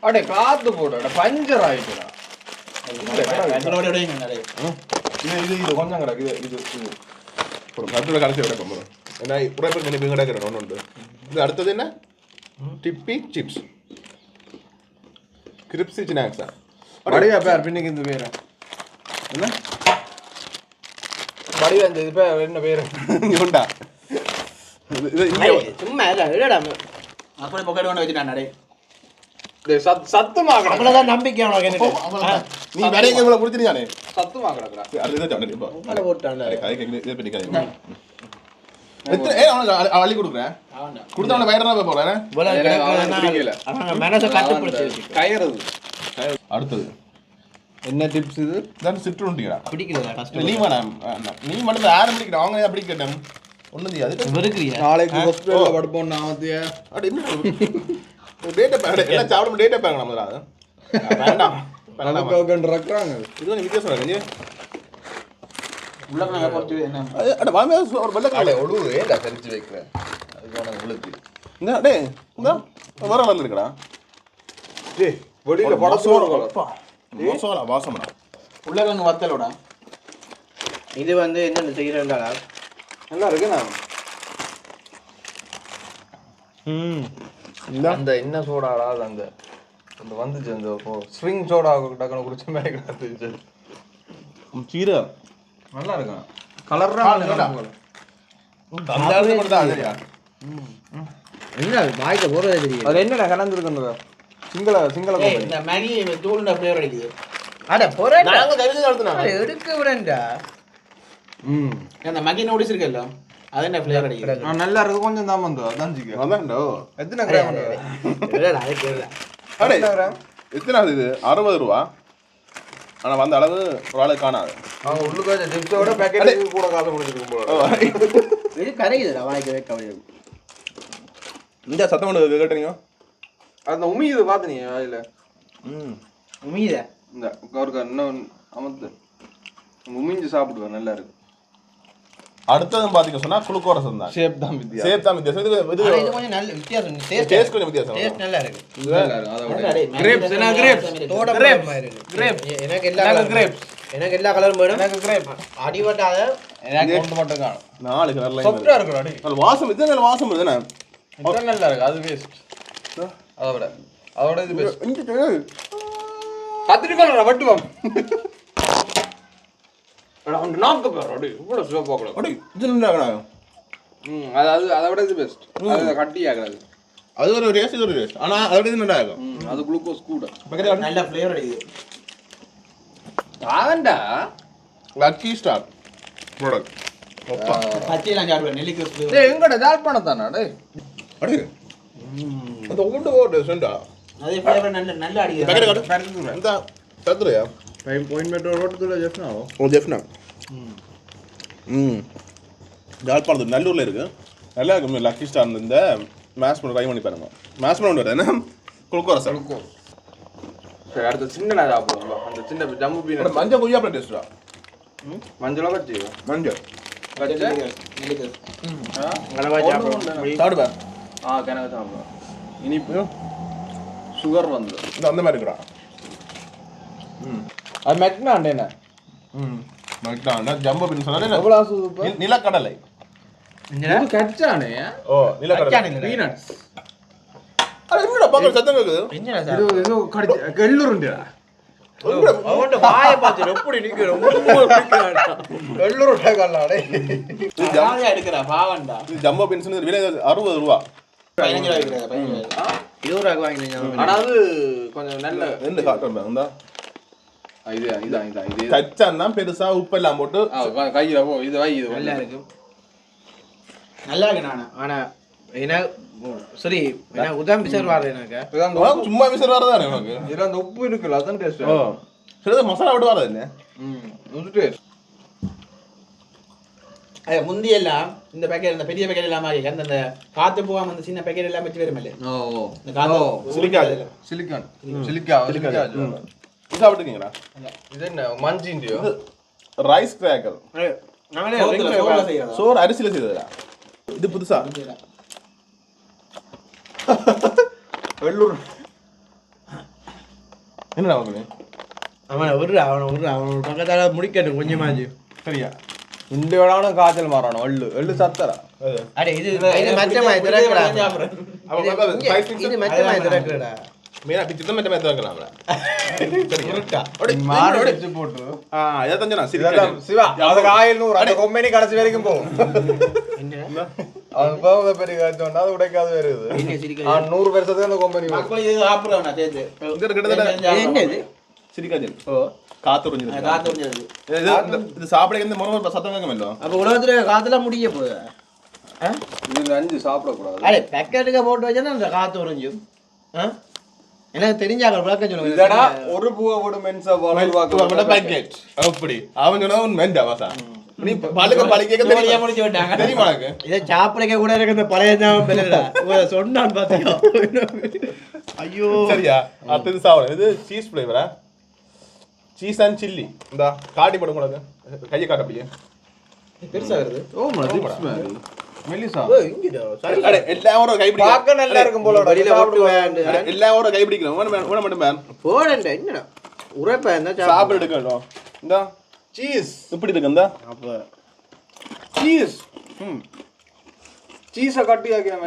[SPEAKER 3] அடே காத்து போட பஞ்சர் ஆயிட்டுடா
[SPEAKER 4] அதோட நிறைய
[SPEAKER 1] இது கொஞ்சம் கிடக்கு இது ஒரு கருத்துல கடைசி விட போகிறோம் ஏன்னா உடைப்பு நினைப்பு கிடக்கிறேன் ஒன்று உண்டு இது அடுத்தது என்ன டிப்பி சிப்ஸ் கிரிப்ஸி ஸ்நாக்ஸா
[SPEAKER 3] வடிவா பேர் பின்னுக்கு இந்த பேர்
[SPEAKER 1] என்ன
[SPEAKER 3] வடிவா இந்த இது பேர் என்ன பேர்
[SPEAKER 1] உண்டா இது இங்கே
[SPEAKER 2] சும்மா இல்லடா
[SPEAKER 4] அப்படி பொக்கெட் கொண்டு வச்சுட்டான் நடை
[SPEAKER 3] சத்துமாக
[SPEAKER 2] அவ்வளோதான் நம்பிக்கை அவனுக்கு
[SPEAKER 1] நீ வேற எங்க இவ்வளோ பிடிச்சிருக்கானே
[SPEAKER 3] சத்துமாக கிடக்குறா
[SPEAKER 1] அடுத்தது சொன்னேன் இப்போ
[SPEAKER 2] உங்களை போட்டான்ல
[SPEAKER 1] கதை கேட்க இதை பற்றி கதை அவனுக்கு அள்ளி கொடுக்குறேன் கொடுத்த அவனை வயிறு போகிறேன்
[SPEAKER 2] மனசை கட்டுப்படுத்தி
[SPEAKER 3] கயறது
[SPEAKER 1] அடுத்தது
[SPEAKER 3] என்ன டிப்ஸ் இது
[SPEAKER 1] இதான் சிற்றுண்டிங்கடா
[SPEAKER 2] பிடிக்கிறதா கஷ்டம்
[SPEAKER 1] நீ வேணாம் நீ மட்டும் யாரும் பிடிக்கிறேன் அவங்க அப்படி கேட்டேன் ஒன்றும் செய்யாது
[SPEAKER 2] வெறுக்கிறியா
[SPEAKER 3] நாளைக்கு ஹாஸ்பிட்டலில் படுப்போம் நான் வந்து
[SPEAKER 1] அப்படி என்ன டேட்டா பேக் எல்லாம் சாப்பிடும் டேட்டா பேக் நம்மளா வேண்டாம்
[SPEAKER 3] ரக்குறாங்க
[SPEAKER 1] இது கொஞ்சம் வித்தியாசம் இருக்கு
[SPEAKER 4] உள்ள நாங்க பொறுத்து என்ன
[SPEAKER 1] அட வாமே ஒரு வெள்ளை
[SPEAKER 3] ஒழுவு ஏண்டா தெரிஞ்சு வைக்கிறேன் அதுக்கான உங்களுக்கு
[SPEAKER 1] இந்த டே இந்த வர வரல இருக்கடா
[SPEAKER 3] டேய் வெளியில படத்தோட
[SPEAKER 1] மோசோலா வாசம்டா
[SPEAKER 4] உள்ளவங்க வத்தலோட
[SPEAKER 2] இது வந்து என்னென்ன செய்யறா
[SPEAKER 3] நல்லா இருக்கு நான் அந்த என்ன சோடாடா அந்த அந்த வந்துச்சு அந்த ஸ்விங் சோடா டக்குனு குடிச்ச மாதிரி கிடந்துச்சு
[SPEAKER 1] சீரா
[SPEAKER 3] நல்லா இருக்கும் கலர்லாம்
[SPEAKER 1] அந்த அளவுக்கு கொடுத்தா சரியா
[SPEAKER 2] என்ன வாய்க்க போறதே தெரியும்.
[SPEAKER 3] அது என்னடா கலந்துருக்குன்னு சிங்கள
[SPEAKER 4] ஏய், இந்த மேகி தூளுண்ட ஃப்ளேவர் அடிக்குது.
[SPEAKER 2] அட போறே
[SPEAKER 1] நாங்க தெரிஞ்சு நடத்துனாங்க
[SPEAKER 2] எடுக்க விடண்டா.
[SPEAKER 4] அந்த மேகி நூடில்ஸ் இருக்குல்ல அது என்ன ஃப்ளேவர் அடிக்குது.
[SPEAKER 3] நல்லா இருக்கு கொஞ்சம் தான் வந்து அதான் சிக்க
[SPEAKER 1] அதான்டோ
[SPEAKER 3] எத்தனை கிராம்
[SPEAKER 2] இல்லடா அது கேளு.
[SPEAKER 1] அடே
[SPEAKER 3] எத்தனை கிராம்
[SPEAKER 1] எத்தனை இது 60 ரூபா ஆனா வந்த அளவு ஒரு ஆளு காணாது
[SPEAKER 3] அவங்க உள்ளுக்கு வச்ச சிப்ஸோட பேக்கெட் கூட காசு முடிச்சிருக்கும் போல
[SPEAKER 2] இது கரையுதுடா வாய்க்க வைக்க முடியும்.
[SPEAKER 1] இந்த சத்தம் ஒன்று கேட்டீங்க
[SPEAKER 3] அந்த உமியுது பார்த்து நீ வாயில
[SPEAKER 2] உமியுத
[SPEAKER 3] இந்த கவர்க்கா இன்னும் அமர்த்து உமிஞ்சு சாப்பிடுவேன் நல்லா இருக்கு
[SPEAKER 1] அடுத்ததும் பாத்தீங்க சொன்னா குளுக்கோரசம் தான்
[SPEAKER 3] ஷேப் தான் வித்தியா
[SPEAKER 1] சேப் தான் வித்தியாசம் இது
[SPEAKER 2] ஆனா இது கொஞ்சம் நல்ல வித்தியாசம்.
[SPEAKER 1] டேஸ்ட் கொஞ்சம் வித்தியாசம்
[SPEAKER 2] டேஸ்ட் நல்லா இருக்கு.
[SPEAKER 3] கிரேப்ஸ் என்ன கிரேப்ஸ்
[SPEAKER 2] தோட மாதிரி இருக்கு.
[SPEAKER 3] கிரேப்
[SPEAKER 2] எனக்கு எல்லா கிரேப்ஸ் எனக்கு எல்லா கலரும் வேணும்.
[SPEAKER 3] எனக்கு கிரேப்
[SPEAKER 2] அடிவட்டாத
[SPEAKER 3] எனக்கு ஒன்று மட்டும் காணும்
[SPEAKER 1] 4 கலர்ல
[SPEAKER 3] சாஃப்டா இருக்கும் அடி
[SPEAKER 1] அது வாசம் இது நல்ல வாசம் வருதுண்ணே
[SPEAKER 3] இது நல்லா இருக்கு அது வேஸ்ட் அதோட இது பெஸ்ட் கத்திரிக்காய் வட்டுவோம் அந்த நாக்கு பாரு அடி இவ்வளோ ஸ்லோ போகக்கூடாது
[SPEAKER 1] அடே இது நல்லா இருக்கணும்
[SPEAKER 3] அதாவது அதை விட இது பெஸ்ட் அது கட்டி ஆகாது
[SPEAKER 1] அது ஒரு ரேஸ் இது ஒரு ரேஸ் ஆனா அதோட இது நல்லா இருக்கும்
[SPEAKER 3] அது குளுக்கோஸ் கூட
[SPEAKER 4] நல்ல ஃப்ளேவர் அடிக்குது.
[SPEAKER 3] தாண்டா
[SPEAKER 1] லக்கி ஸ்டார் ப்ராடக்ட்
[SPEAKER 4] பச்சையெல்லாம் சாப்பிடுவேன் நெல்லிக்காய் ஃப்ளேவர்.
[SPEAKER 3] டேய் எங்கட ஜாழ்ப்பாணம் தானே டேய்
[SPEAKER 1] அடே அந்த உண்டு ஓடு செண்டா
[SPEAKER 4] அதே ஃப்ளேவர் நல்ல அடிக்குது.
[SPEAKER 1] பக்கெட் காட்டு இந்த தத்துறியா
[SPEAKER 3] பாயிண்ட் மெட்ரோ ரோட்டுக்குள்ள ஜெஃப்னா
[SPEAKER 1] ஓ ஜெஃப்னா யாழ்ப்பாணத்து நல்லூர்ல இருக்கு நல்லா இருக்கும் லக்கி ஸ்டார் இந்த மேஷ் பண்ண ட்ரை பண்ணி பாருங்க மேஷ் பண்ண வருது என்ன குளுக்கோரசம்
[SPEAKER 3] சரி அடுத்து சின்ன சாப்பிடுவோம் அந்த சின்ன ஜம்பு பீன்
[SPEAKER 1] மஞ்சள் கொய்யா பழம் டேஸ்டா
[SPEAKER 3] மஞ்சளா வச்சு
[SPEAKER 1] மஞ்சள்
[SPEAKER 4] நெல்லிக்காய்.
[SPEAKER 1] சாப்பிடுவா
[SPEAKER 3] கிணறு சாப்பிடுவோம் இனிப்பு சுகர் வந்து
[SPEAKER 1] இந்த அந்த மாதிரி இருக்குடா
[SPEAKER 3] அது மெக்னாண்ட் என்ன
[SPEAKER 1] ஜம்போ பின் சொன்னா
[SPEAKER 3] எவ்வளோ சூப்பர்
[SPEAKER 1] நிலக்கடலை
[SPEAKER 3] இது கச்சானே
[SPEAKER 1] ஓ நிலக்கடலை
[SPEAKER 3] பீனட்ஸ்
[SPEAKER 1] அட என்னடா பக்கத்துல சத்தம் கேக்குது
[SPEAKER 2] என்னடா
[SPEAKER 3] இது
[SPEAKER 2] சார்
[SPEAKER 3] ஏதோ கடிச்சு எள்ளுருண்டா
[SPEAKER 2] அவன்ட வாயை பார்த்து எப்படி நிக்கிறோம்.
[SPEAKER 3] எள்ளுருண்டா கல்லாடே
[SPEAKER 4] ஜாலியா எடுக்கிறா பாவண்டா.
[SPEAKER 1] இது ஜம்போ பின்ஸ் விலை 60 ரூபா
[SPEAKER 4] 15 ரூபாய் இருக்கிறதா 15 ரூபாய்.
[SPEAKER 2] 20 ரூபாய்க்கு வாங்கினேன்.
[SPEAKER 3] ஆனா அது கொஞ்சம் நல்ல
[SPEAKER 1] ரெண்டு காட்டுறேன் இந்த
[SPEAKER 3] இது
[SPEAKER 1] கச்சான் தான் பெருசா உப்பு எல்லாம் போட்டு
[SPEAKER 3] கையில போ இது வை இது
[SPEAKER 2] நல்லா இருக்கு.
[SPEAKER 4] நல்லா இருக்கு நானு.
[SPEAKER 2] ஆனா என்ன சரி என்ன உதாம்பி சார் வாரு எனக்கு.
[SPEAKER 3] இதான்
[SPEAKER 1] சும்மா விசிற வரதானே உனக்கு
[SPEAKER 3] இதுல அந்த உப்பு இருக்குல்ல அதான் டேஸ்ட்
[SPEAKER 1] ஓ சிலது மசாலா விட்டு வரது என்ன
[SPEAKER 3] இது டேஸ்ட்
[SPEAKER 4] முந்தி எல்லாம் இந்த பேக்கெட் இந்த பெரிய பேக்கெட் எல்லாம் மாதிரி அந்த காத்து போகாம அந்த சின்ன பேக்கெட் எல்லாம் வச்சு வருமில்ல. இந்த காத்து
[SPEAKER 3] சிலிக்கா
[SPEAKER 1] இது சாப்பிட்டுருக்கீங்களா
[SPEAKER 3] இது என்ன மஞ்சிண்டியோ
[SPEAKER 1] ரைஸ் கிராக்கர்
[SPEAKER 4] சோறுல செய்யறதா?
[SPEAKER 1] சோறு அரிசியில செய்ததா இது புதுசா
[SPEAKER 3] எள்ளூர்
[SPEAKER 1] என்னடா வாங்க
[SPEAKER 2] அவன் பக்கத்தால முடிக்கட்டும் கொஞ்சமாச்சு.
[SPEAKER 1] சரியா
[SPEAKER 3] இந்த விடாம காய்ச்சல் மாறணும் எள்ளு சத்தரா
[SPEAKER 2] அடே இது மச்சமாய் திறக்கடா. இது மச்சமாய் திறக்கடா.
[SPEAKER 1] மீனா பிச்சு மட்டும் மேத்த வைக்கலாம்ல
[SPEAKER 3] மாடு வச்சு போட்டு
[SPEAKER 1] இதை தஞ்சனா
[SPEAKER 3] சிவா அதுக்கு 1100 அந்த கம்பெனி கடைசி வரைக்கும் போகும்
[SPEAKER 2] என்ன
[SPEAKER 3] அது போகுத பெரிய காய்ச்சோன்னா அது உடைக்காது வருது
[SPEAKER 2] என்ன சிரிக்க
[SPEAKER 3] 100 வருஷத்துக்கு அந்த கம்பெனி
[SPEAKER 4] மக்கள் இது சாப்பிடுறவனா சேர்த்து.
[SPEAKER 2] என்ன இது
[SPEAKER 1] சிரிக்காஜன் காத்து உறிஞ்சிருக்கு
[SPEAKER 4] காத்து உறிஞ்சது.
[SPEAKER 1] இது சாப்பிட இந்த முறை சத்தம் கேட்கமല്ലോ
[SPEAKER 2] அப்ப உலகத்துல காத்துல முடிய போகுது.
[SPEAKER 3] இது 5 சாப்பிடக்கூடாது
[SPEAKER 2] அடே பேக்கெட்டுக்கு போட்டு வச்சா அந்த காத்து உறிஞ்சும். எனக்கு தெரிஞ்சாங்க விளக்க
[SPEAKER 3] இதடா
[SPEAKER 2] சொல்லுங்க.
[SPEAKER 3] ஒரு பூவை போடு மென்சா பால்
[SPEAKER 1] பேக்கெட் அப்படி அவன் சொன்னா மெண்டா வாசா நீ பழுக்க பழிக்க தெரியுமா
[SPEAKER 4] முடிச்சு விட்டாங்க.
[SPEAKER 1] தெரியுமா உனக்கு
[SPEAKER 2] இதை சாப்பிடக்க கூட எனக்கு இந்த பழைய ஞாபகம் இல்லடா. சொன்னான் பாத்தியா? ஐயோ
[SPEAKER 1] சரியா அடுத்தது சாப்பிடும் இது சீஸ் ஃப்ளேவரா சீஸ் அண்ட் சில்லி இந்த காட்டி போடும் உங்களுக்கு கையை காட்ட அப்படியே
[SPEAKER 4] பெருசா வருது.
[SPEAKER 3] மெல்லிசா
[SPEAKER 1] அடே எல்லாரும் கை பிடிக்க
[SPEAKER 3] பார்க்க நல்லா இருக்கும் போல
[SPEAKER 2] வெளியில ஓட்டு வேண்டு
[SPEAKER 1] எல்லாரும் கை பிடிக்கணும் உன மட்டும் மேன்
[SPEAKER 2] போடண்டா என்னடா உரைப்பா என்ன
[SPEAKER 1] சாப்பிட எடுக்கணும் இந்த சீஸ் இப்படி இருக்கு இந்த
[SPEAKER 2] அப்ப
[SPEAKER 3] சீஸ் சீஸை கட்டி ஆக்கி நம்ம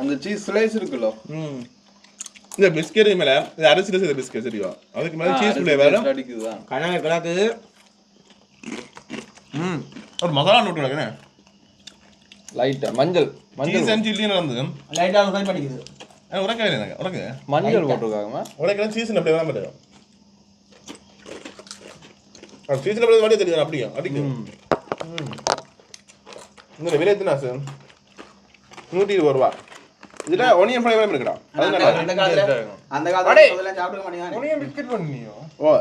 [SPEAKER 3] அந்த சீஸ் ஸ்லைஸ் இருக்குல்ல
[SPEAKER 1] இந்த பிஸ்கெட் மேல இது அரிசியில் செய்த பிஸ்கெட் சரியா அதுக்கு மேல சீஸ் ஃப்ளேவர்
[SPEAKER 3] அடிக்குதுதான்
[SPEAKER 2] கணக்கு கிடக்கு
[SPEAKER 1] ஒரு மசாலா நோட்டு கிடக்குண்ணே
[SPEAKER 3] லைட்டா மஞ்சள்
[SPEAKER 1] சீஸ் அண்ட் சில்லி நடந்தது
[SPEAKER 2] லைட்டாக ஃப்ரை பண்ணிக்குது
[SPEAKER 1] உரக்கவே இல்லை உரக்கு
[SPEAKER 3] மஞ்சள் போட்டிருக்காங்கம்மா
[SPEAKER 1] உரக்கெல்லாம் சீசன் அப்படியே தான் மாட்டேன் சீசன் அப்படியே வாடியே தெரியுது அப்படியே அடிக்கு இந்த விலை எத்தனை சார் 120 ரூபா இதுல ஒனியன் ஃப்ரை வேணும் இருக்குடா அது நல்லா
[SPEAKER 4] அந்த காலத்துல அதெல்லாம் சாப்பிட மாட்டீங்க
[SPEAKER 3] உனியன் பிஸ்கட் பண்ணியோ
[SPEAKER 1] ஓ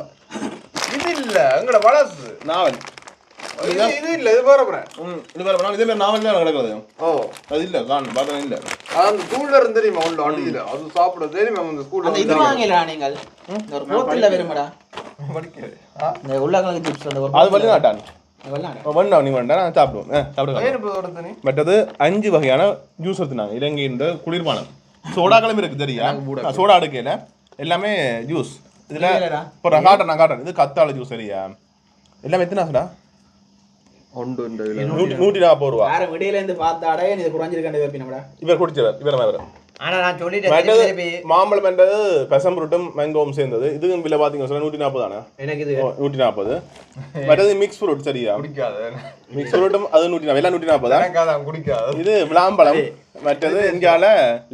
[SPEAKER 3] இது இல்ல எங்கட வளசு
[SPEAKER 1] நாவல்
[SPEAKER 3] இது இல்ல இது போறப்பற
[SPEAKER 1] இது வேற இதே மாதிரி நாவல் தான் கிடக்குது
[SPEAKER 3] ஓ
[SPEAKER 1] அது இல்ல காண் பார்த்தா இல்ல
[SPEAKER 3] அந்த ஸ்கூல்ல இருந்து தெரியுமா உள்ள அடியில அது சாப்பிட தெரியுமா அந்த ஸ்கூல்ல
[SPEAKER 4] அந்த இது வாங்கல நீங்கள் ஒரு போத்தல்ல வரும்டா
[SPEAKER 3] படிக்கவே
[SPEAKER 4] இந்த உருளைக்கிழங்கு சிப்ஸ் அந்த ஒரு
[SPEAKER 1] அது வழி நாட்டான்
[SPEAKER 4] வெள்ளாடா
[SPEAKER 1] வேண்டாம் நீ வேண்டாம் நான் சாப்பிடுவோம் சாப்பிடுவேன்
[SPEAKER 3] ஏன் இப்ப தோடத்தனி
[SPEAKER 1] மற்றது 5 வகையான ஜூஸ் எடுத்துனாங்க இலங்கையின் குளிர்பானம் சோடா கிளம்பி இருக்கு தெரியா சோடா அடுக்கையில எல்லாமே ஜூஸ் இதுல இப்போ நான் காட்டுறேன் இது கத்தாழை ஜூஸ் சரியா எல்லாமே எத்தனை ஆசுடா
[SPEAKER 3] ஒன்று
[SPEAKER 1] 140 ரூபா
[SPEAKER 4] வேற விடையில இருந்து பார்த்தாடே இது குறைஞ்சிருக்காண்டி வைப்பினடா
[SPEAKER 1] இவர் குடிச்சவர் இவர்
[SPEAKER 2] ஆனா நான்
[SPEAKER 1] மற்றது
[SPEAKER 2] சொல்லிட்டேன்
[SPEAKER 1] மாம்பழம் என்றது பெசம்புருட்டும் மேங்கோவும் சேர்ந்தது இதுவும் விலை பார்த்தீங்கன்னா சொல்ல 140 தானே
[SPEAKER 2] எனக்கு இது
[SPEAKER 1] 140 மற்றது மிக்ஸ் ஃப்ரூட் சரியா
[SPEAKER 3] குடிக்காத
[SPEAKER 1] மிக்ஸ் ஃப்ரூட்டும் அது 140 எல்லாம் 140 தான்
[SPEAKER 3] எனக்காக குடிக்காத
[SPEAKER 1] இது விளாம்பழம் மற்றது இங்கால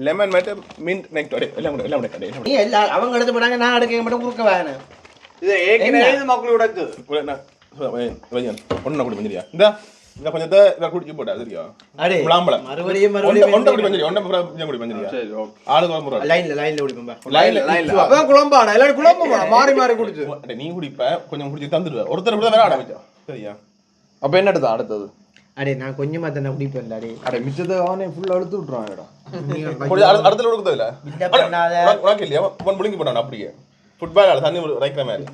[SPEAKER 1] லெமன் மற்ற மின்ட் நெக்டர் எல்லாம் கடை
[SPEAKER 2] நீ எல்லா அவங்க எடுத்து போனாங்க நான் எடுக்க மட்டும் குறுக்க வேணும்
[SPEAKER 3] இது ஏற்கனவே இது மக்கள் உடைச்சது
[SPEAKER 1] ஒன்னு குடி பஞ்சரியா இந்த கொஞ்சத்தை இதை குடிச்சு போட்டா சரியா
[SPEAKER 2] அடே
[SPEAKER 1] விளாம்பழம்
[SPEAKER 2] மறுபடியும்
[SPEAKER 1] ஒன்றை குடி பஞ்சரியா ஒன்றை குடி பஞ்சரியா
[SPEAKER 3] சரி ஓகே
[SPEAKER 1] ஆளுக்கு ஒரு முறை
[SPEAKER 2] லைன்ல குடிப்போம்பா
[SPEAKER 1] லைன்ல
[SPEAKER 3] அப்பதான் குழம்பாடா எல்லாரும் குழம்புமா மாறி மாறி குடிச்சு
[SPEAKER 1] நீ குடிப்ப கொஞ்சம் குடிச்சு தந்துடுவேன் ஒருத்தர் கூட வேற ஆரம்பிச்சா சரியா
[SPEAKER 3] அப்ப என்ன எடுத்தா அடுத்தது
[SPEAKER 2] அடே நான் கொஞ்சமா தானே குடிப்பேன் அடே
[SPEAKER 3] அட மிச்சத்தை அவனே ஃபுல்லா எடுத்து விட்டுறான்டா
[SPEAKER 1] அடுத்த கொடுக்குறது இல்ல உனக்கு இல்லையா ஒன் புளிங்கி போட்டான் அப்படியே ஃபுட்பால் தண்ணி ரைக்கிற மாதிரி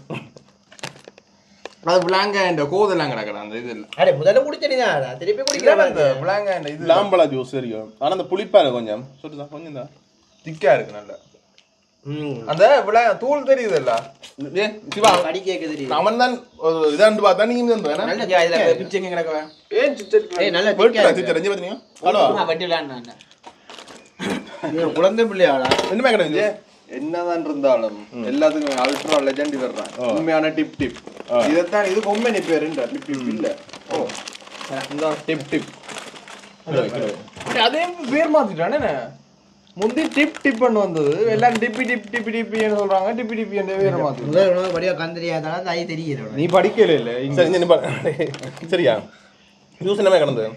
[SPEAKER 3] அது விளாங்க இந்த கோதெல்லாம் கிடக்குறா அந்த இது இல்ல
[SPEAKER 2] அடே முதல்ல குடிச்சனிதான் திருப்பி குடிக்கிறேன்
[SPEAKER 3] அந்த விளாங்க இந்த இது
[SPEAKER 1] விளாம்பழ ஜூஸ் தெரியும் ஆனா அந்த புளிப்பா இருக்கு கொஞ்சம் சொல்லுதா கொஞ்சம் தான்
[SPEAKER 3] திக்கா இருக்கு நல்ல அந்த விளா தூள் தெரியுது இல்ல
[SPEAKER 1] சிவா
[SPEAKER 2] கடி கேக்குது தெரியுது
[SPEAKER 1] அவன் தான் ஒரு இதாண்டு பார்த்தா நீங்க வந்து வேணா
[SPEAKER 4] நல்ல இதுல பிச்சைங்க கிடக்கவே
[SPEAKER 3] ஏன் சிச்சட்
[SPEAKER 2] ஏய் நல்ல
[SPEAKER 1] தெரிஞ்சு பார்த்தீங்க ஹலோ
[SPEAKER 4] வட்டி விளையாடுனாங்க
[SPEAKER 2] குழந்தை பிள்ளையாடா
[SPEAKER 1] என்னமே கிடையாது
[SPEAKER 3] என்னதான் இருந்தாலும் எல்லாத்துக்கும் அல்ட்ரா லெஜெண்ட் வர்றான் உண்மையான டிப் இதைத்தான் இது கொம்பனி பேருன்ற டிப் இல்ல ஓ இந்த டிப் அதே பேர் மாத்திட்டானே முந்தி டிப் பண்ணு வந்தது எல்லாம் டிப்பி சொல்றாங்க டிப்பி என்ற பேர் மாத்தி
[SPEAKER 2] முதல் உணவு படியா கந்தரியாதான தாய் தெரியும்
[SPEAKER 3] நீ படிக்கல இல்ல
[SPEAKER 1] சரியா ஜூஸ் என்னமே கிடந்து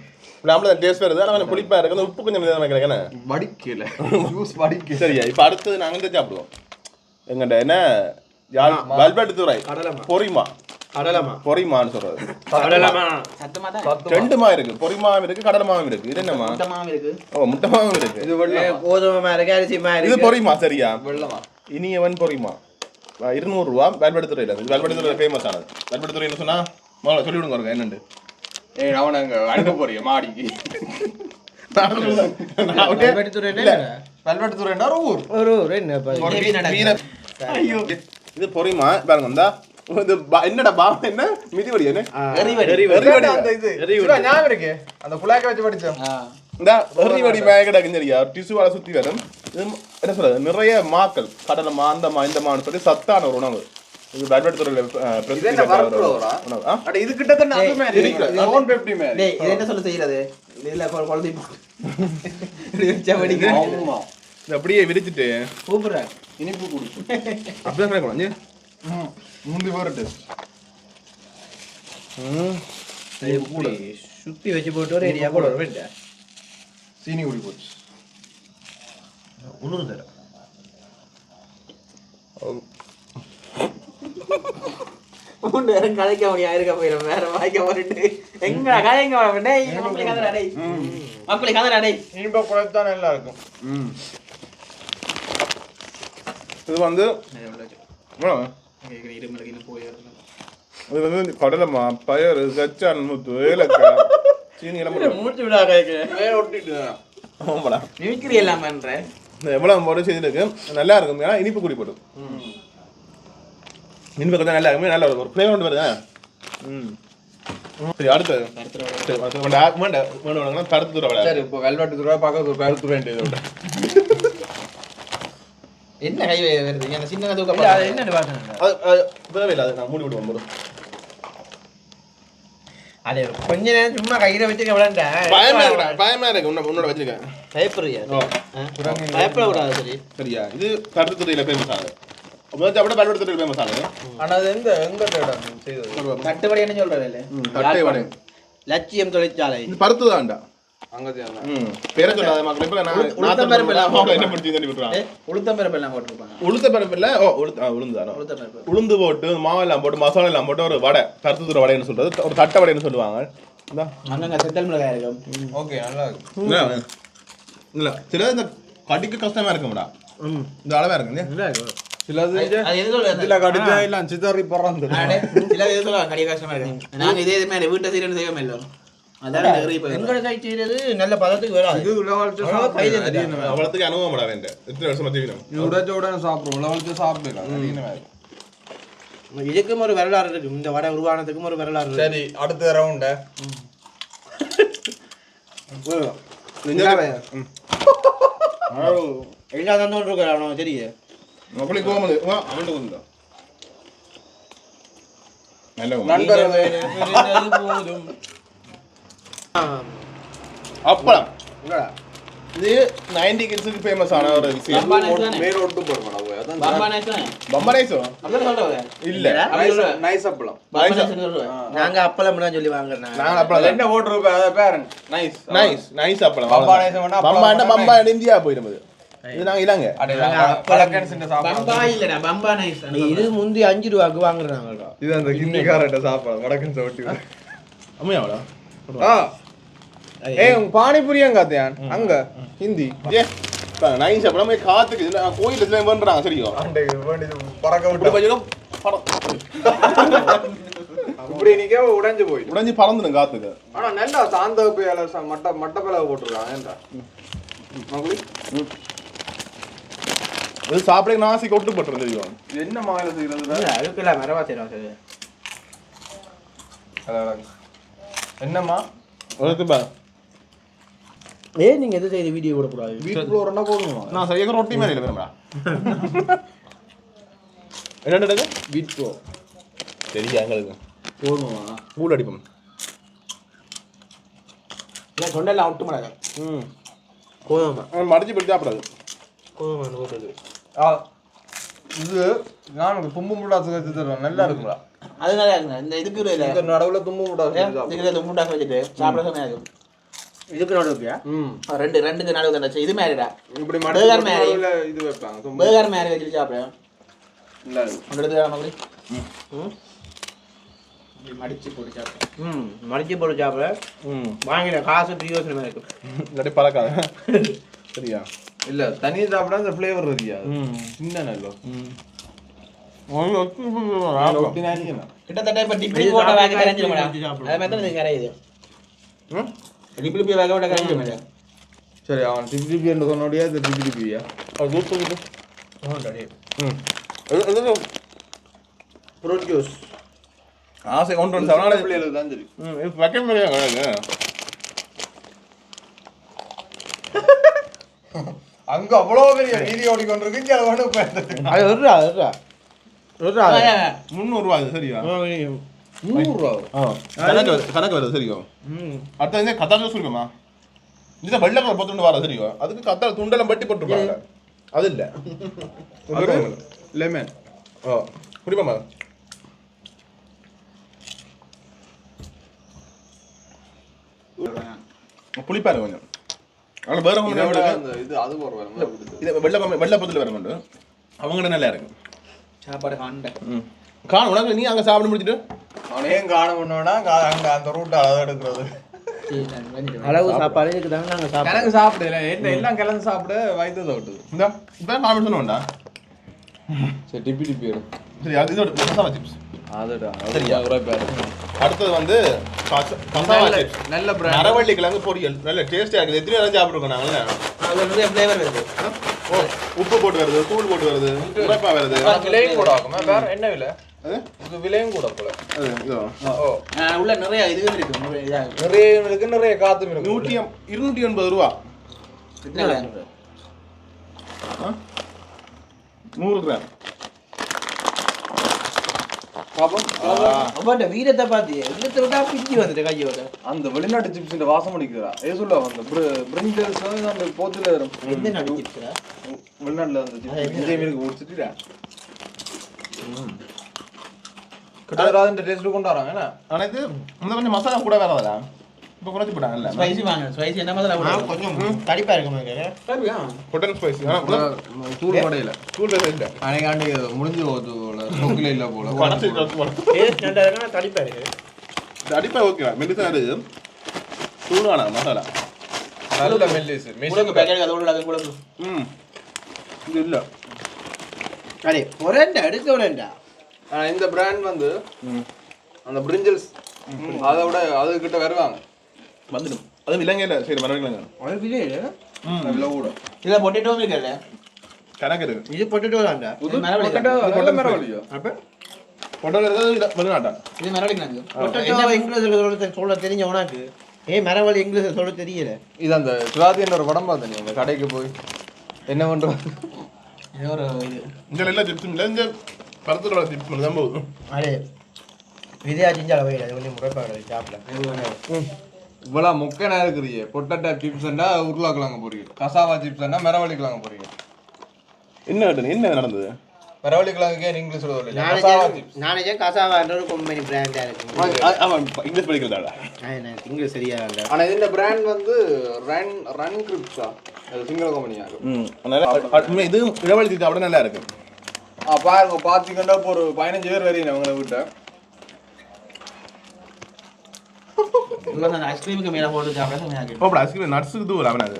[SPEAKER 1] நம்மள டேஸ்ட் வருது ஆனா புளிப்பா இருக்கு உப்பு கொஞ்சம் கிடைக்கணும்
[SPEAKER 3] படிக்கல ஜூஸ் படிக்க
[SPEAKER 1] சரியா இப்ப அடுத்தது நாங்க வந்து சாப்பிடுவோம் எங்கட என்ன வல்பெட்டு துறை பொரிமா பொரிமான்னு சொல்றது
[SPEAKER 4] சத்தமா தான்
[SPEAKER 1] ரெண்டுமா இருக்கு பொரிமாவும் இருக்கு கடலமாவும் இருக்கு இது என்னமா
[SPEAKER 4] சுத்தமாவும் இருக்கு
[SPEAKER 1] ஓ முட்டமாவும் இருக்கு
[SPEAKER 3] இது வெள்ளமா
[SPEAKER 2] கோதுமை இருக்கு அரிசிமா
[SPEAKER 1] இது
[SPEAKER 2] இருக்கு
[SPEAKER 1] பொரிமா சரியா
[SPEAKER 3] வெள்ளமா
[SPEAKER 1] இனியவன் பொரிமா 200 ரூபா வல்பெட்டு துறையில இது வல்பெட்டு துறை ஃபேமஸ் ஆனது வல்பெட்டு துறை என்ன சொன்னா முதல்ல சொல்லி விடுங்க என்னண்டு
[SPEAKER 3] ஏய் அவன் அங்க அனுப்ப போறிய மாடிக்கு வல்வெட்டு துறைன்னா ஒரு ஊர்
[SPEAKER 1] இது பொரிமா பாருங்க இந்தா இது என்னடா பாவம் என்ன மிதிவடி என்ன
[SPEAKER 3] அந்த இது ஞாபகம் இருக்கு அந்த புலாக்க வச்சு படிச்சோம்
[SPEAKER 1] இந்த எறிவடி மேகடக்கு சரியா டிஷ்யூவால சுத்தி வரும் இது என்ன சொல்றது நிறைய மாக்கள் கடலமா அந்தமா இந்தமான்னு சொல்லி சத்தான ஒரு உணவு இது வல்வெட்டு துறையில உணவு
[SPEAKER 3] அட இது கிட்டத்தட்ட அது மாதிரி இது ஓன் பெப்டி மாதிரி
[SPEAKER 4] டேய் இது என்ன சொல்ல செய்யறது இல்ல குழந்தை இப்படி வச்சா வடிங்க
[SPEAKER 3] ஆமா
[SPEAKER 1] இது அப்படியே விரிச்சிட்டு
[SPEAKER 4] சூப்பரா
[SPEAKER 3] இனிப்பு குடி
[SPEAKER 1] அப்படியே குழந்தை
[SPEAKER 3] முந்தி வர டெஸ்ட்
[SPEAKER 2] சுத்தி வச்சு போட்டு ஒரு ஏரியா போட வேண்டாம்
[SPEAKER 3] சீனி குடி போச்சு
[SPEAKER 2] உளுந்து தர
[SPEAKER 4] மூணு பேரும் கதைக்க முடியாது இருக்க போயிடும் வேற வாய்க்க போயிட்டு எங்க கதைங்க டேய் மக்களுக்கு கதை டேய் மக்களுக்கு கதை டேய்
[SPEAKER 3] இனிப்பா குழந்தை நல்லா இருக்கும்
[SPEAKER 1] இது வந்து இது வந்து கடலமா பயறு கச்சான் முத்து ஏலக்காய் சீனி எல்லாம்
[SPEAKER 4] மூச்சு விடா கேக்கு
[SPEAKER 3] வேற ஒட்டிட்டு
[SPEAKER 1] ஆமாடா
[SPEAKER 4] மிமிக்ரி எல்லாம் பண்ற
[SPEAKER 1] எவ்வளவு போட்டு செய்திருக்கு நல்லா இருக்கும் ஏன்னா இனிப்பு குடி போடும் இனிப்பு கொஞ்சம் நல்லா இருக்கும் நல்லா ஒரு ஃப்ளேவர் கொண்டு வருதா சரி அடுத்து கருத்து தூர
[SPEAKER 3] சரி இப்போ வெல்வெட்டு துறை பக்கத்து கருத்து வேண்டியது
[SPEAKER 4] என்ன கை வருது அந்த சின்ன தூக்க
[SPEAKER 2] இல்ல, அது என்னன்னு பார்த்தேன்.
[SPEAKER 1] அது தேவையில்லை, அது நான் மூடி விடுவோம் போதும்.
[SPEAKER 2] அது கொஞ்ச நேரம் சும்மா கையில வச்சுக்க விளையாண்டேன்.
[SPEAKER 1] பயமா இருக்கு உன்னோட வச்சிருக்கேன்.
[SPEAKER 2] பயப்படுறியா?
[SPEAKER 1] ஓ.
[SPEAKER 2] பயப்படக்கூடாது. சரி.
[SPEAKER 1] சரியா, இது பருத்துத்துறையில ஃபேமஸ் ஆகுது. அப்படியே பருத்துத்துறையில ஃபேமஸ் ஆகுது.
[SPEAKER 3] ஆனா அது எங்க தேடம் செய்தது?
[SPEAKER 4] தட்டுவடை என்ன சொல்றாரு இல்ல
[SPEAKER 1] தட்டை வடை.
[SPEAKER 2] லட்சியம் தொழிற்சாலை.
[SPEAKER 1] இது பருத்து தான்டா.
[SPEAKER 3] அங்கதான்
[SPEAKER 1] பேரை சொல்லாத மக்கள். இப்ப நான்
[SPEAKER 2] உளுத்தம் பருப்பு எல்லாம்
[SPEAKER 1] என்ன பிடிச்சின்னு விட்டுறாங்க.
[SPEAKER 4] உளுத்தம் பருப்பு எல்லாம் போட்டுருப்பாங்க.
[SPEAKER 1] உளுத்த பருப்பு இல்ல, உளுந்து தானே.
[SPEAKER 4] உளுத்தம் பருப்பு
[SPEAKER 1] உளுந்து போட்டு மாவெல்லாம் போட்டு மசாலா எல்லாம் போட்டு ஒரு வடை, பருத்துத்துறை வடைன்னு சொல்றது, ஒரு தட்டை வடைன்னு சொல்லுவாங்க. இந்தா.
[SPEAKER 4] அங்கங்க செத்தல் மிளகாய் இருக்கும்.
[SPEAKER 3] ஓகே நல்லா இருக்கு.
[SPEAKER 1] இல்ல சில இந்த கடிக்க கஷ்டமா இருக்கும்டா. இந்த அளவா இருக்கு.
[SPEAKER 3] சிலது
[SPEAKER 4] அது எது சொல்றது?
[SPEAKER 3] இதுல கடிச்சா இல்ல சிதறி பறந்து.
[SPEAKER 4] அடே, சில எது சொல்லுவாங்க கடிக்க கஷ்டமா இருக்கு. நாங்க இதே மாதிரி வீட்டை சீரன் செய்யாம இல்லை. அதான் நகரி போய்
[SPEAKER 2] எங்கட கை செய்யறது நல்ல பதத்துக்கு வராது.
[SPEAKER 3] இது உலவழிச்சு
[SPEAKER 1] அவ்வளவுக்கு அனுபவம் பட வேண்டாம். எத்தனை வருஷமா தெரியும்.
[SPEAKER 3] இது உடச்ச உடனே சாப்பிடுவோம். உலவழிச்சு சாப்பிடலாம்.
[SPEAKER 2] இதுக்கும் ஒரு வரலாறு இருக்கு. இந்த வடை உருவானதுக்கும் ஒரு வரலாறு இருக்கு.
[SPEAKER 3] சரி அடுத்த ரவுண்ட்
[SPEAKER 2] எல்லா தந்தோம் இருக்கு அவனுக்கு தெரியும்.
[SPEAKER 1] அப்படி கோமது அவன்கிட்ட கொண்டு நல்ல அப்பளம். இது 90 கிட்ஸுக்கு ஃபேமஸ் ஆன ஒரு விஷயம்.
[SPEAKER 3] மேலோட்டு போடுவாங்க. அதான்
[SPEAKER 1] பம்பரைஸோ
[SPEAKER 4] அப்படியே சொல்றவங்க
[SPEAKER 1] இல்ல,
[SPEAKER 3] நைஸ் அப்பளம்.
[SPEAKER 2] நாங்க அப்பளம் தான் சொல்லி வாங்குறோம்.
[SPEAKER 1] நான் அப்பளம்
[SPEAKER 3] என்ன ஓட்டு ரூபாய் அத பேரன் நைஸ்
[SPEAKER 1] நைஸ் அப்பளம்.
[SPEAKER 3] பம்பா nice வேணா
[SPEAKER 1] பம்பா இந்தியா போயிடும். இது நாங்க இலங்கை.
[SPEAKER 4] பம்பா இல்லடா பம்பா நைஸ்.
[SPEAKER 2] இது முந்தி 5 ரூபாய்க்கு வாங்குறாங்க.
[SPEAKER 3] இது அந்த ஹிந்திக்காரட்ட சாப்பாடு வடக்கன் சோட்டி.
[SPEAKER 1] அம்மையாவளா
[SPEAKER 3] ஏய் உங்க பானிபூரியும் காத்தியான் அங்க ஹிந்தி
[SPEAKER 1] ஏ நைஸ் அப்பளம் காத்துக்கு இதுல கோயில்ல எல்லாம் பண்றாங்க. சரியா
[SPEAKER 3] பறக்க
[SPEAKER 1] இப்படி
[SPEAKER 3] விட்டு
[SPEAKER 1] கொஞ்சம்
[SPEAKER 3] இப்படி நிக்க உடைஞ்சு போயிடும்.
[SPEAKER 1] உடைஞ்சு பறந்துடும் காத்துக்கு.
[SPEAKER 3] ஆனா நல்லா சாந்த பேல மட்டப்பேல போட்டுருக்காங்க. ஏன்டா மகளி
[SPEAKER 1] இது சாப்பிட நாசி கொட்டு போட்டுரும். தெரியும்
[SPEAKER 3] இது என்ன மாயில செய்யறது?
[SPEAKER 2] அதுக்குள்ள மரவா செய்யறோம்.
[SPEAKER 3] என்னம்மா
[SPEAKER 1] அதுக்கு பா
[SPEAKER 2] நீங்க எது செய்த வீடியோ கூட கூடாது.
[SPEAKER 3] வீட்டுக்குள்ள ஒரு எண்ணெய் போடணுமா?
[SPEAKER 1] நான் சரியாக ரொட்டி மாதிரி இல்லை வேணும்டா. என்னடா
[SPEAKER 3] வீட் ப்ரோ
[SPEAKER 1] தெரியா எங்களுக்கு
[SPEAKER 3] போடணுமா?
[SPEAKER 1] மூள் அடிப்போம்.
[SPEAKER 4] ஏன் தொண்டையெல்லாம் விட்டு மாட்டாங்க.
[SPEAKER 2] கோதமா
[SPEAKER 1] மடிச்சு போட்டு சாப்பிடாது.
[SPEAKER 2] கோதமா போட்டது.
[SPEAKER 3] இது நான் தும்பு முட்டா வச்சு தருவேன். நல்லா இருக்குங்களா?
[SPEAKER 4] அது நல்லா இருக்குங்க. இந்த இதுக்கு இல்ல
[SPEAKER 3] இந்த நடுவுல தும்பு முட்டா
[SPEAKER 4] இதுக்கு தும்புண்டா வச்சுட்டு சாப்பிட சமையா இருக்கும்.
[SPEAKER 2] இதுக்கு நடுவுக்கியா?
[SPEAKER 4] ரெண்டுக்கு நடுவு தானே இது மேரிடா.
[SPEAKER 3] இப்படி
[SPEAKER 4] பர்கர் மாதிரி
[SPEAKER 3] இது வைப்பாங்க.
[SPEAKER 4] பர்கர் மாதிரி வச்சுட்டு சாப்பிடுறேன்.
[SPEAKER 3] நல்லா இருக்கு.
[SPEAKER 4] அந்த இடத்துல மகளி மடிச்சு போட்டு சாப்பிடுறேன்.
[SPEAKER 2] மடிச்சு போட்டு சாப்பிட வாங்கின காசு யோசனை இருக்கும்.
[SPEAKER 1] இல்லாட்டி பழக்காத. சரியா
[SPEAKER 3] இல்ல தனியா சாப்பிட்டா அந்த ஃப்ளேவர் இருக்காது. சின்ன நல்லோ
[SPEAKER 4] கிட்டத்தட்ட இப்ப டிப்ளி போட்ட வேக கரைஞ்சிடும் மேடம். அது மாதிரி தான் இது கரையுது. டிப்ளி வேக போட்ட கரைஞ்சிடும் மேடம்.
[SPEAKER 3] சரி அவன் டிபி என்று சொன்னோடியா இது டிபியா
[SPEAKER 1] அது ஜூஸ் கொடுத்து
[SPEAKER 2] ஃப்ரூட் ஜூஸ்
[SPEAKER 1] ஆசை கொண்டு வந்து சாப்பிடலாம்.
[SPEAKER 3] பிள்ளைகளுக்கு தான் சரி.
[SPEAKER 1] வைக்க முடியாது.
[SPEAKER 3] அங்க அவ்வளவு பெரிய வீதி ஓடிக்கொண்டிருக்கு. இங்க அது ஒண்ணு
[SPEAKER 2] அது வருதா
[SPEAKER 1] 300 ரூபாய். சரியா
[SPEAKER 3] 100 ரூபா.
[SPEAKER 1] கணக்கு வருது. சரியா அடுத்த கத்தால சொல்லுமா இந்த வெள்ளை கலர் போட்டு வர. சரியா அதுக்கு கத்தால துண்டெல்லாம் பட்டி போட்டுருப்பாங்க. அது இல்ல
[SPEAKER 3] லெமன்.
[SPEAKER 1] குடிப்பாமா புளிப்பாரு கொஞ்சம். ஆனால் வேற
[SPEAKER 3] இது அது போடுவாங்க.
[SPEAKER 1] இது வெள்ளை பத்தில் வேற கொண்டு அவங்க நல்லா இருக்கு
[SPEAKER 4] சாப்பாடு காண்டேன்
[SPEAKER 1] காணும். உனக்கு நீ அங்கே சாப்பிட முடிச்சுட்டு
[SPEAKER 3] அவனையும் காண பண்ணோம்னா அங்க அந்த ரூட் அதை எடுக்கிறது.
[SPEAKER 2] அளவு சாப்பாடு இதுக்கு தாங்க நாங்கள் சாப்பிடுவோம்.
[SPEAKER 3] கிழங்கு சாப்பிடல என்ன எல்லாம் கிழங்கு சாப்பிட வயிற்று விட்டுது.
[SPEAKER 1] இந்த இப்போ காமெண்ட் சொன்னோம்டா.
[SPEAKER 3] சரி டிபி எடு.
[SPEAKER 1] சரி அது இதோட மசாலா சிப்ஸ்.
[SPEAKER 3] அதுடா
[SPEAKER 1] சரியா
[SPEAKER 3] பேர்.
[SPEAKER 1] அடுத்தது வந்து மசாலா சிப்ஸ்.
[SPEAKER 3] நல்ல பிராண்ட்.
[SPEAKER 1] நரவள்ளி கிழங்கு பொரியல் நல்ல டேஸ்டியாக இருக்குது. எத்தனை நேரம் சாப்பிட்ருக்கோம் நாங்கள்.
[SPEAKER 4] அது நிறைய ஃப்ளேவர் வருது.
[SPEAKER 1] உப்பு போட்டு வருது, தூள் போட்டு வருது, உரைப்பா வருது.
[SPEAKER 3] விலையும் கூட ஆகுமா? வேற என்ன விலை? இது விலையும் கூட போல.
[SPEAKER 1] அது இதோ
[SPEAKER 4] உள்ள நிறைய இதுவும் இருக்கு.
[SPEAKER 3] நிறைய இருக்கு, நிறைய காத்தும் இருக்கு.
[SPEAKER 1] 280 ரூபா. 100 கிராம்.
[SPEAKER 3] பாப்போம்.
[SPEAKER 2] அவன் வீரத்தை பார்த்து வீரத்தை விட்டா பிச்சு வந்துட்டு கையோட
[SPEAKER 3] அந்த வெளிநாட்டு சிப்ஸ் வாசம் அடிக்குதுடா. ஏ சொல்லுவா அந்த பிரிஞ்சல்ஸ் அந்த போத்துல வரும்.
[SPEAKER 2] எந்த நாடு சிப்ஸ்டா?
[SPEAKER 3] வெளிநாட்டுல அந்த சிப்ஸ் இதே மாதிரி குடிச்சிட்டுடா. கிட்டத்தட்ட அந்த டேஸ்ட் கொண்டு வராங்க என்ன?
[SPEAKER 1] ஆனா இது இன்னும் கொஞ்சம் மசாலா கூட வரதா. இப்போ குறைச்சு போட்டாங்கல்ல.
[SPEAKER 4] ஸ்பைசி வாங்க ஸ்பைசி என்ன மாதிரி
[SPEAKER 2] கொஞ்சம் தடிப்பா இருக்குமா
[SPEAKER 1] பொட்டன் ஸ்பைசி.
[SPEAKER 3] தூள் கடையில
[SPEAKER 1] ஸ்கூல் இல்ல.
[SPEAKER 3] அன்னைக்காண்டி முடிஞ்சு போகுது போல சொக்கில இல்ல போல.
[SPEAKER 1] பணத்தை போல.
[SPEAKER 2] டேஸ்ட் நல்லா இருக்குனா தடிப்பா இருக்கு.
[SPEAKER 1] தடிப்பா ஓகேவா? மெல்லிசா இருக்கு. தூளான மசாலா.
[SPEAKER 3] நல்ல மெல்லிஸ்.
[SPEAKER 4] உங்களுக்கு பேக்கெட் அது உள்ள அது கூட
[SPEAKER 1] இது இல்ல.
[SPEAKER 2] அடே ஒரேண்டா எடுக்க ஒரேண்டா.
[SPEAKER 3] இந்த பிராண்ட் வந்து அந்த பிரிஞ்சல்ஸ் அதை விட அது கிட்ட வருவாங்க.
[SPEAKER 1] வந்துடும். அது இலங்கையில சரி மரவள்ளிக்கிழங்கு.
[SPEAKER 2] அது விலையே
[SPEAKER 3] அதுல கூட
[SPEAKER 4] இதுல பொட்டேட்டோ இருக்குல்ல
[SPEAKER 1] கணக்கு இருக்கு.
[SPEAKER 2] இது பொட்டேட்டோ தான்டா.
[SPEAKER 3] புது பொட்டேட்டோ மரவள்ளியோ?
[SPEAKER 2] அப்ப
[SPEAKER 1] பொட்டல் இருக்கிறது வெளிநாட்டா.
[SPEAKER 4] இது மரவள்ளிக்கிழங்கு
[SPEAKER 2] பொட்டேட்டோ இங்கிலீஷ்ல சொல்ல தெரிஞ்ச உனக்கு மரவள்ளி இங்கிலீஷ்ல சொல்ல தெரியல.
[SPEAKER 3] இது அந்த சிவாஜி என்ற ஒரு படம் பார்த்தேன். அந்த கடைக்கு போய் என்ன பண்றோம்
[SPEAKER 4] இது ஒரு இது
[SPEAKER 1] இங்க எல்லா சிப்ஸும் இல்லை. இந்த பருத்துக்களோட சிப்ஸ் மட்டும் தான் போகுது.
[SPEAKER 2] அடே விதையா செஞ்சால போயிடு. அது கொஞ்சம் முறைப்பாடு சாப்பிட.
[SPEAKER 3] இவ்வளவு மொக்கனா இருக்கிறீங்க. பொட்டேட்டோ சிப்ஸ்னா உருளைக்கிழங்கு போறீங்க. கசாவா சிப்ஸ்னா மரவள்ளிக்கிழங்கு போறீங்க.
[SPEAKER 1] என்ன நடந்தது?
[SPEAKER 3] மரவள்ளிக்கிழங்குக்கே இங்கிலீஷ்ல வரல. கசாவா சிப்ஸ்.
[SPEAKER 2] நானே கசாவான்ற ஒரு கம்பெனி பிராண்டா இருக்கு.
[SPEAKER 1] அவன் இங்கிலீஷ் படிக்கிறதாடா.
[SPEAKER 2] இங்கிலீஷ் சரியா இல்ல.
[SPEAKER 3] ஆனா இந்த பிராண்ட் வந்து ரன் கிரிப்ஸா அது சிங்கள கம்பெனியா
[SPEAKER 1] அதனால இது இளவழி சாப்பிட நல்லா இருக்கு.
[SPEAKER 3] பாருங்க பாத்தீங்கன்னா இப்போ ஒரு 15 பேர் வரீங்க அவங்கள விட்ட.
[SPEAKER 4] அந்த ஐஸ்கிரீமுக்கு மேல போட்டு சாப்பிட
[SPEAKER 1] அப்போ ஐஸ்கிரீம் நட்ஸுக்கு தூரம் அவன் அது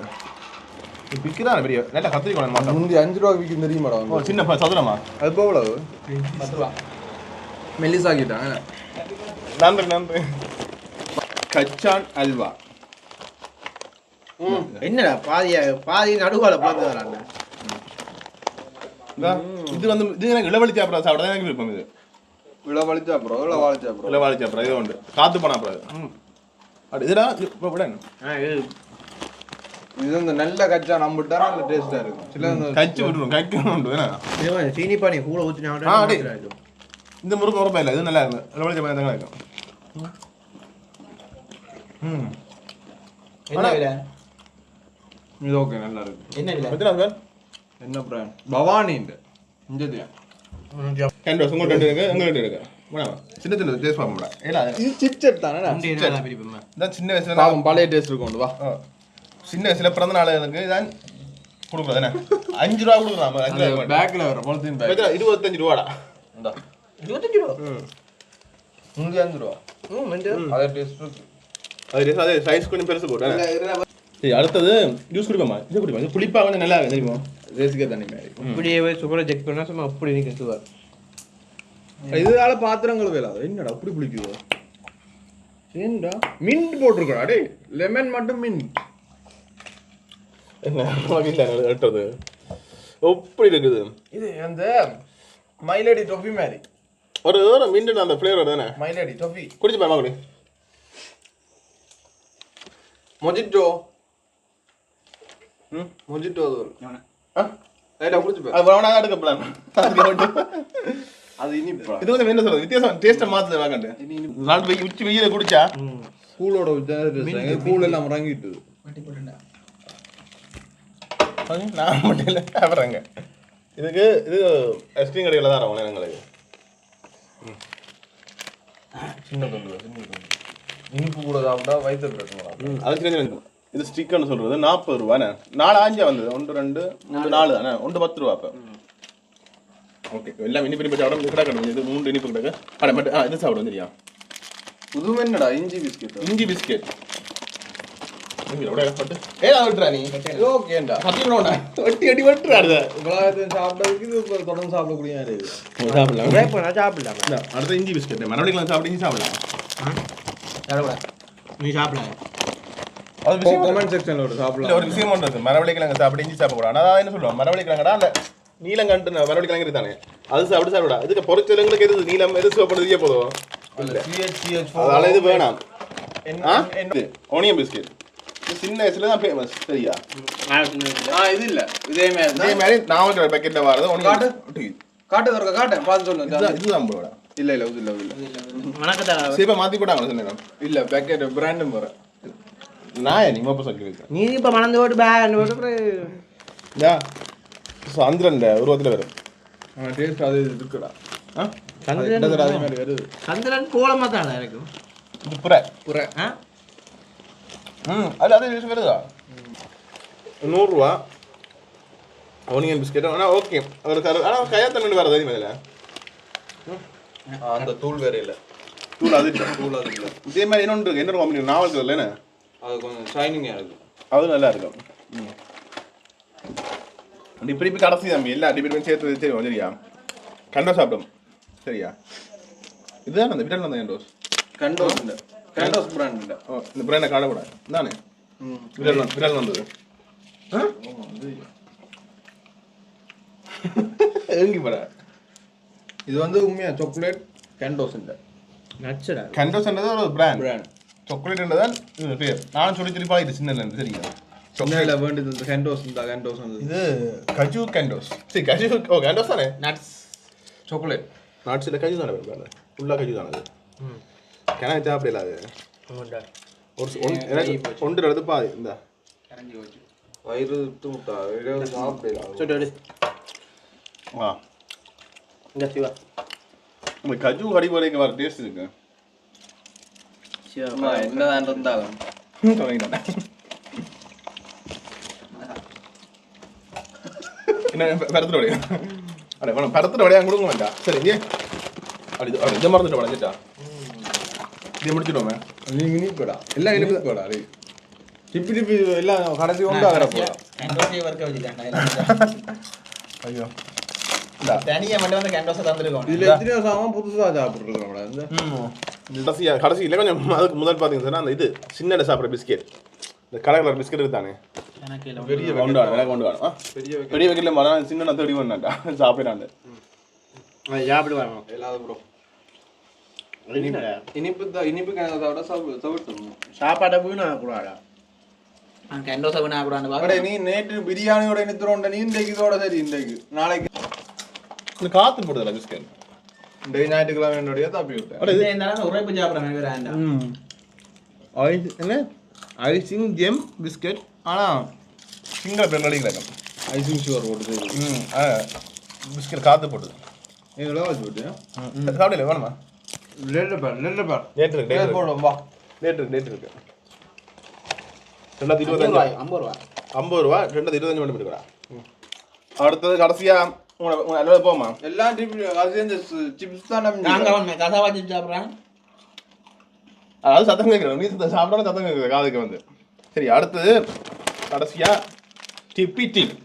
[SPEAKER 1] விற்கிறான் பெரிய நல்லா கத்திரிக்கோளம் மாட்டோம்.
[SPEAKER 3] முந்தி 5 ரூபா விற்கும் தெரியுமாடா?
[SPEAKER 1] சின்ன சதுரமா
[SPEAKER 3] அது போகல
[SPEAKER 4] 10 ரூபா
[SPEAKER 3] மெல்லிசாக்கிட்டாங்க.
[SPEAKER 1] நன்றி. கச்சான் அல்வா.
[SPEAKER 2] என்னடா பாதி நடுவால பார்த்து வராங்க.
[SPEAKER 1] இது வந்து இது எனக்கு இளவழி சாப்பிட்ற சாப்பிட எனக்கு விருப்பம். இது
[SPEAKER 3] இளவழிச்சா ப்ரோ
[SPEAKER 1] இளவாழி சாப்பிட்ற இது உண்டு. காத்து போனா அப்புறம் அப்படி இதுடா இப்போ விட
[SPEAKER 3] இது இந்த நல்ல கச்சா நம்பிட்டா நல்ல டேஸ்டா இருக்கும். சில
[SPEAKER 1] கச்சி விட்டுரும் கைக்கணும் உண்டு. ஏன்னா
[SPEAKER 2] சீனி பானி கூட ஊற்றினா
[SPEAKER 1] இந்த முறுக்கு உரப்பா இல்லை. இது நல்லா இருக்கும். இளவழி சாப்பிட நல்லா இருக்கும்.
[SPEAKER 4] என்ன விலை
[SPEAKER 3] இது ஓகே நல்லா இருக்கு.
[SPEAKER 4] என்ன விலை
[SPEAKER 3] என்ன பிராண்ட்? பவானிண்டு இஞ்சதியா
[SPEAKER 1] ரெண்டு வருஷம் ரெண்டு இருக்கு. எங்க ரெண்டு இருக்கு. சின்ன சின்ன டேஸ்ட் பார்ப்போம்டா. ஏன்னா
[SPEAKER 3] இது சிப்செட் தானே?
[SPEAKER 1] இதான் சின்ன வயசுல
[SPEAKER 3] பாவம் பழைய டேஸ்ட் இருக்கும். வா
[SPEAKER 1] சின்ன வயசுல பிறந்த நாளுக்கு இதான் கொடுக்குறது என்ன 5 ரூபா கொடுக்குறான். 5 ரூபா
[SPEAKER 3] பேக்ல வர பாலித்தீன் பேக்
[SPEAKER 1] 25 ரூபாடா.
[SPEAKER 2] 25 ரூபா
[SPEAKER 3] 105 ரூபா. அதே டேஸ்ட் இருக்கு.
[SPEAKER 1] அதே சைஸ் கொஞ்சம் பெருசு போட்டேன். சரி அடுத்தது ஜூஸ் குடிப்போமா? இது குடிப்போம். இது புளிப்பா கொஞ்சம் நல்லா இருக்கு தெரியுமா?
[SPEAKER 3] ரேசிக்க தண்ணி மாதிரி.
[SPEAKER 2] இப்படியே சுகரை செக் பண்ணா சும்மா அப்படி நிற்கும் சுகர்.
[SPEAKER 3] இதுனால பாத்திரங்கள் வேலை. என்னடா அப்படி பிடிக்குது? ஏன்டா மின்ட் போட்டிருக்கா? டேய் லெமன் மட்டும் மின்ட்.
[SPEAKER 1] என்ன வகையில் எடுத்தது எப்படி இருக்குது?
[SPEAKER 3] இது அந்த மைலேடி டொஃபி மாதிரி
[SPEAKER 1] ஒரு மின்ட் அந்த ஃப்ளேவர் தானே.
[SPEAKER 3] மைலேடி டொஃபி
[SPEAKER 1] குடிச்சு பாருமா குடி.
[SPEAKER 3] மொஜிட்டோ மொஜிட்டோ அது குடிச்சு பாரு.
[SPEAKER 1] அது வேணா எடுக்க பிளான்.
[SPEAKER 3] அது இனிப்பா.
[SPEAKER 1] இது வந்து என்ன சொல்றது வித்தியாசம் டேஸ்ட்டை மாற்றுது வாங்கண்டு. நாட்டு வெயில் உச்சி வெயில குடிச்சா
[SPEAKER 3] கூலோட கூல் எல்லாம் இறங்கிட்டு
[SPEAKER 1] நான் மட்டும் இல்லை சாப்பிட்றேங்க. இதுக்கு இது ஐஸ்கிரீம் கடையில் தான் வரவங்களே எங்களுக்கு.
[SPEAKER 3] சின்ன தொண்டு இனிப்பு கூட சாப்பிட்டா வயிற்று பிரச்சனை.
[SPEAKER 1] அது சின்ன இது ஸ்டிக்கர்னு சொல்றது 40 ரூபாண்ணே. 4 ஆஞ்சா வந்தது. 1 2 3 4 தானே. 1 10 ரூபா. அப்போ ஓகே எல்லாம் இனிப்பு இனிப்பு சாப்பிட கடை கடை இது 3 இனிப்பு கிடக்கு. கடை மட்டும் இது சாப்பிடுவோம் தெரியா?
[SPEAKER 3] புதுமை என்னடா இஞ்சி பிஸ்கெட்.
[SPEAKER 1] இஞ்சி பிஸ்கெட் ஏதா விட்டுறா நீ?
[SPEAKER 3] ஓகேண்டா
[SPEAKER 1] வெட்டி அடி வெட்டுறாரு.
[SPEAKER 3] சாப்பிட்டதுக்கு இது தொடர்ந்து சாப்பிடக்கூடிய
[SPEAKER 1] சாப்பிடலாம். அடுத்த இஞ்சி பிஸ்கெட் மறுபடியும் சாப்பிட்டு இஞ்சி சாப்பிடலாம்.
[SPEAKER 2] நீ சாப்பிடலாம்.
[SPEAKER 3] கமெண்ட் செக்ஷன்ல ஒரு சாப்பிடலாம்.
[SPEAKER 1] ஒரு விஷயம் ஒன்று இருக்கு. மரவள்ளிக்கிழங்கு சாப்பிட்டு இஞ்சி சாப்பிடக்கூடாது. ஆனால் என்ன சொல்லுவோம் மரவள்ளிக்கிழங்கடா அந்த நீலங்கண்டு மரவள்ளிக்கிழங்கு இருக்கானே அது சாப்பிட்டு சாப்பிடா. இதுக்கு பொறிச்சலுங்களுக்கு எது நீளம் எது சாப்பிடுறதுக்கே போதும். அதனால இது வேணாம். ஆனியன் பிஸ்கெட் சின்ன வயசுல தான் ஃபேமஸ் சரியா
[SPEAKER 3] இது இல்ல இதே மாதிரி
[SPEAKER 1] இதே மாதிரி நாவல் பேக்கெட்ல வரது
[SPEAKER 3] காட்டு.
[SPEAKER 1] உனக்கு
[SPEAKER 3] காட்டு வரக்க காட்டு பார்த்து சொல்லுங்க
[SPEAKER 1] இதுதான் போட
[SPEAKER 3] இல்ல இல்ல இது இல்ல
[SPEAKER 2] வணக்கத்தடா
[SPEAKER 1] சீப்பா மாத்தி போட்டாங்க சொன்னேன்
[SPEAKER 3] இல்ல பேக்கெட் பிராண்டும் வர
[SPEAKER 1] நான் நீ மப்ப சொல்லி வைக்கிறேன்
[SPEAKER 2] நீ இப்ப மணந்து போட்டு பேண்ட் போட்டு
[SPEAKER 1] சந்திரன் உருவத்துல வரும்
[SPEAKER 3] டேஸ்ட் அது இருக்குடா
[SPEAKER 2] சந்திரன்
[SPEAKER 3] அதே மாதிரி வருது
[SPEAKER 2] சந்திரன் கோலமா தானே இருக்கும்
[SPEAKER 1] இது புற
[SPEAKER 3] புற
[SPEAKER 2] ஆ
[SPEAKER 1] அது வருதா 100 ரூபா ஒனியன் பிஸ்கெட் ஆனால் ஓகே ஒரு ஆனால் கையாத்தண்ணு வேறு தெரியுமா இதில்
[SPEAKER 3] அந்த தூள் வேற இல்ல
[SPEAKER 1] தூள் அது இல்லை
[SPEAKER 3] தூள் அது இல்ல
[SPEAKER 1] இதே மாதிரி இன்னொன்று இருக்கு இன்னொரு கம்பெனி நாவல் இல்லைன்னு
[SPEAKER 3] அது கொஞ்சம் ஷைனிங்கா இருக்கு
[SPEAKER 1] அது நல்லா இருக்கும் இப்படி இப்படி கடைசி தம்பி எல்லா டிபிட்டும் சேர்த்து தெரியும் சரியா கண்டோ சாப்பிடும் சரியா இதுதான் அந்த விட்டல் வந்த கண்டோஸ்
[SPEAKER 3] கண்டோஸ் பிராண்ட் இல்ல
[SPEAKER 1] ஓ இந்த பிராண்டை காணக்கூடாது தானே விரல் வந்தது எங்கி போற
[SPEAKER 3] இது வந்து உண்மையா சாக்லேட் கண்டோஸ் இல்ல
[SPEAKER 2] நட்சடா
[SPEAKER 1] கண்டோஸ்ன்றது ஒரு பிராண்ட்
[SPEAKER 3] பிராண்ட்
[SPEAKER 1] சாக்லேட்ன்றதான் இது பேர் நான் சொல்லி திருப்பி இது சின்ன சரிங்க
[SPEAKER 3] சொன்னேல வேண்டியது இந்த கண்டோஸ் இந்த கண்டோஸ் வந்து
[SPEAKER 1] இது கஜு கேண்டோஸ் சரி கஜு ஓ கேண்டோஸ் தானே
[SPEAKER 2] நட்ஸ்
[SPEAKER 3] சாக்லேட்
[SPEAKER 1] நாட்ஸ் இல்லை கஜு தானே பேர் ஃபுல்லாக கஜு தானே அது கிணறு சாப்பிடல அது எனக்கு ஒன்று எடுத்து பாதி இந்த
[SPEAKER 3] வயிறு தூட்டா சாப்பிடலாம்
[SPEAKER 2] சுட்டு
[SPEAKER 1] ஆ
[SPEAKER 2] இந்த சிவா
[SPEAKER 1] இந்த கஜு கடி போல இங்கே வர டேஸ்ட் இருக்கு
[SPEAKER 3] என்னதான் இருந்தாலும்
[SPEAKER 1] தொடங்கிட்டேன் என்ன பரத்துல வடையா அடே வேணாம் பரத்துல வடையா கொடுக்க வேண்டாம் சரி ஏ அப்படி அப்படி இதை மறந்துட்டு வடைஞ்சிட்டா இதை முடிச்சிடுவோமே
[SPEAKER 3] நீங்க நீக்கடா எல்லாம் இனிப்புடா டேய் டிப்பி டிப்பி எல்லாம் கடைசி கொண்டு வர போறா
[SPEAKER 2] கேண்டோஸே வர்க்க வச்சிட்டாங்க
[SPEAKER 1] ஐயோ
[SPEAKER 2] தனியா மட்டும் வந்து கேண்டோஸை தந்துருக்கோம்
[SPEAKER 3] இதுல எத்தனை சாமான் புதுசா சாப்பிட்டுருக்கோம்டா இந்த
[SPEAKER 1] கடைசியில் கொஞ்சம் அதுக்கு முதல் பார்த்தீங்க சார் அந்த இது சின்ன சாப்பிட்ற பிஸ்கெட் இந்த கலர் கலர் பிஸ்கெட் இருக்கானே
[SPEAKER 3] பெரிய
[SPEAKER 1] கொண்டு வாங்க எனக்கு கொண்டு வாங்க
[SPEAKER 3] பெரிய
[SPEAKER 1] பெரிய வைக்கல மரம் சின்ன தேடி பண்ணாண்டா சாப்பிடாண்டு
[SPEAKER 2] சாப்பிடு வரணும்
[SPEAKER 3] எல்லாரும் ப்ரோ இனிப்பு தான் இனிப்பு கணக்கோட சாப்பிட்டு
[SPEAKER 2] சாப்பாட்டை வீணா கூடாடா கேண்டோஸை வீணா கூடாது
[SPEAKER 3] அடே நீ நேற்று பிரியாணியோட நித்துறோண்ட நீ இன்றைக்கு இதோட சரி இன்றைக்கு நாளைக்கு
[SPEAKER 1] இந்த காத்து போடுதல பிஸ்கெட்
[SPEAKER 3] இன்றைக்கு ஞாயிற்றுக்கிழமை என்னுடைய தப்பி விட்டேன்
[SPEAKER 2] உரைப்பு சாப்பிட்றேன் வேண்டாம்
[SPEAKER 1] என்ன ஐசிங் ஜெம் பிஸ்கெட் ஆனால் சிங்கிள் பெருநாளி கிடக்கும்
[SPEAKER 3] ஐசிங் சுகர் போட்டு சரி
[SPEAKER 1] பிஸ்கெட் காத்து போடுது
[SPEAKER 3] எவ்வளோ வச்சு விட்டேன்
[SPEAKER 1] சாப்பிடல வேணுமா
[SPEAKER 3] லேட்டு பார்
[SPEAKER 1] டேட் இருக்கு டேட்
[SPEAKER 3] போடும் வா
[SPEAKER 1] டேட் இருக்கு 2025 50 ரூபா 2025 மட்டும் எடுக்கிறா அடுத்தது கடைசியா உங்களை அலுவலக போமா
[SPEAKER 3] எல்லாம் டிப்பி அது இந்த சிப்ஸ் தான்
[SPEAKER 2] நாங்க அவன் கசாவா சிப்ஸ் சாப்பிட்றான்
[SPEAKER 1] அதாவது சத்தம் கேட்குறேன் நீ சாப்பிடாலும் சத்தம் கேட்குது காதுக்கு வந்து சரி அடுத்தது கடைசியா டிப்பி டிப்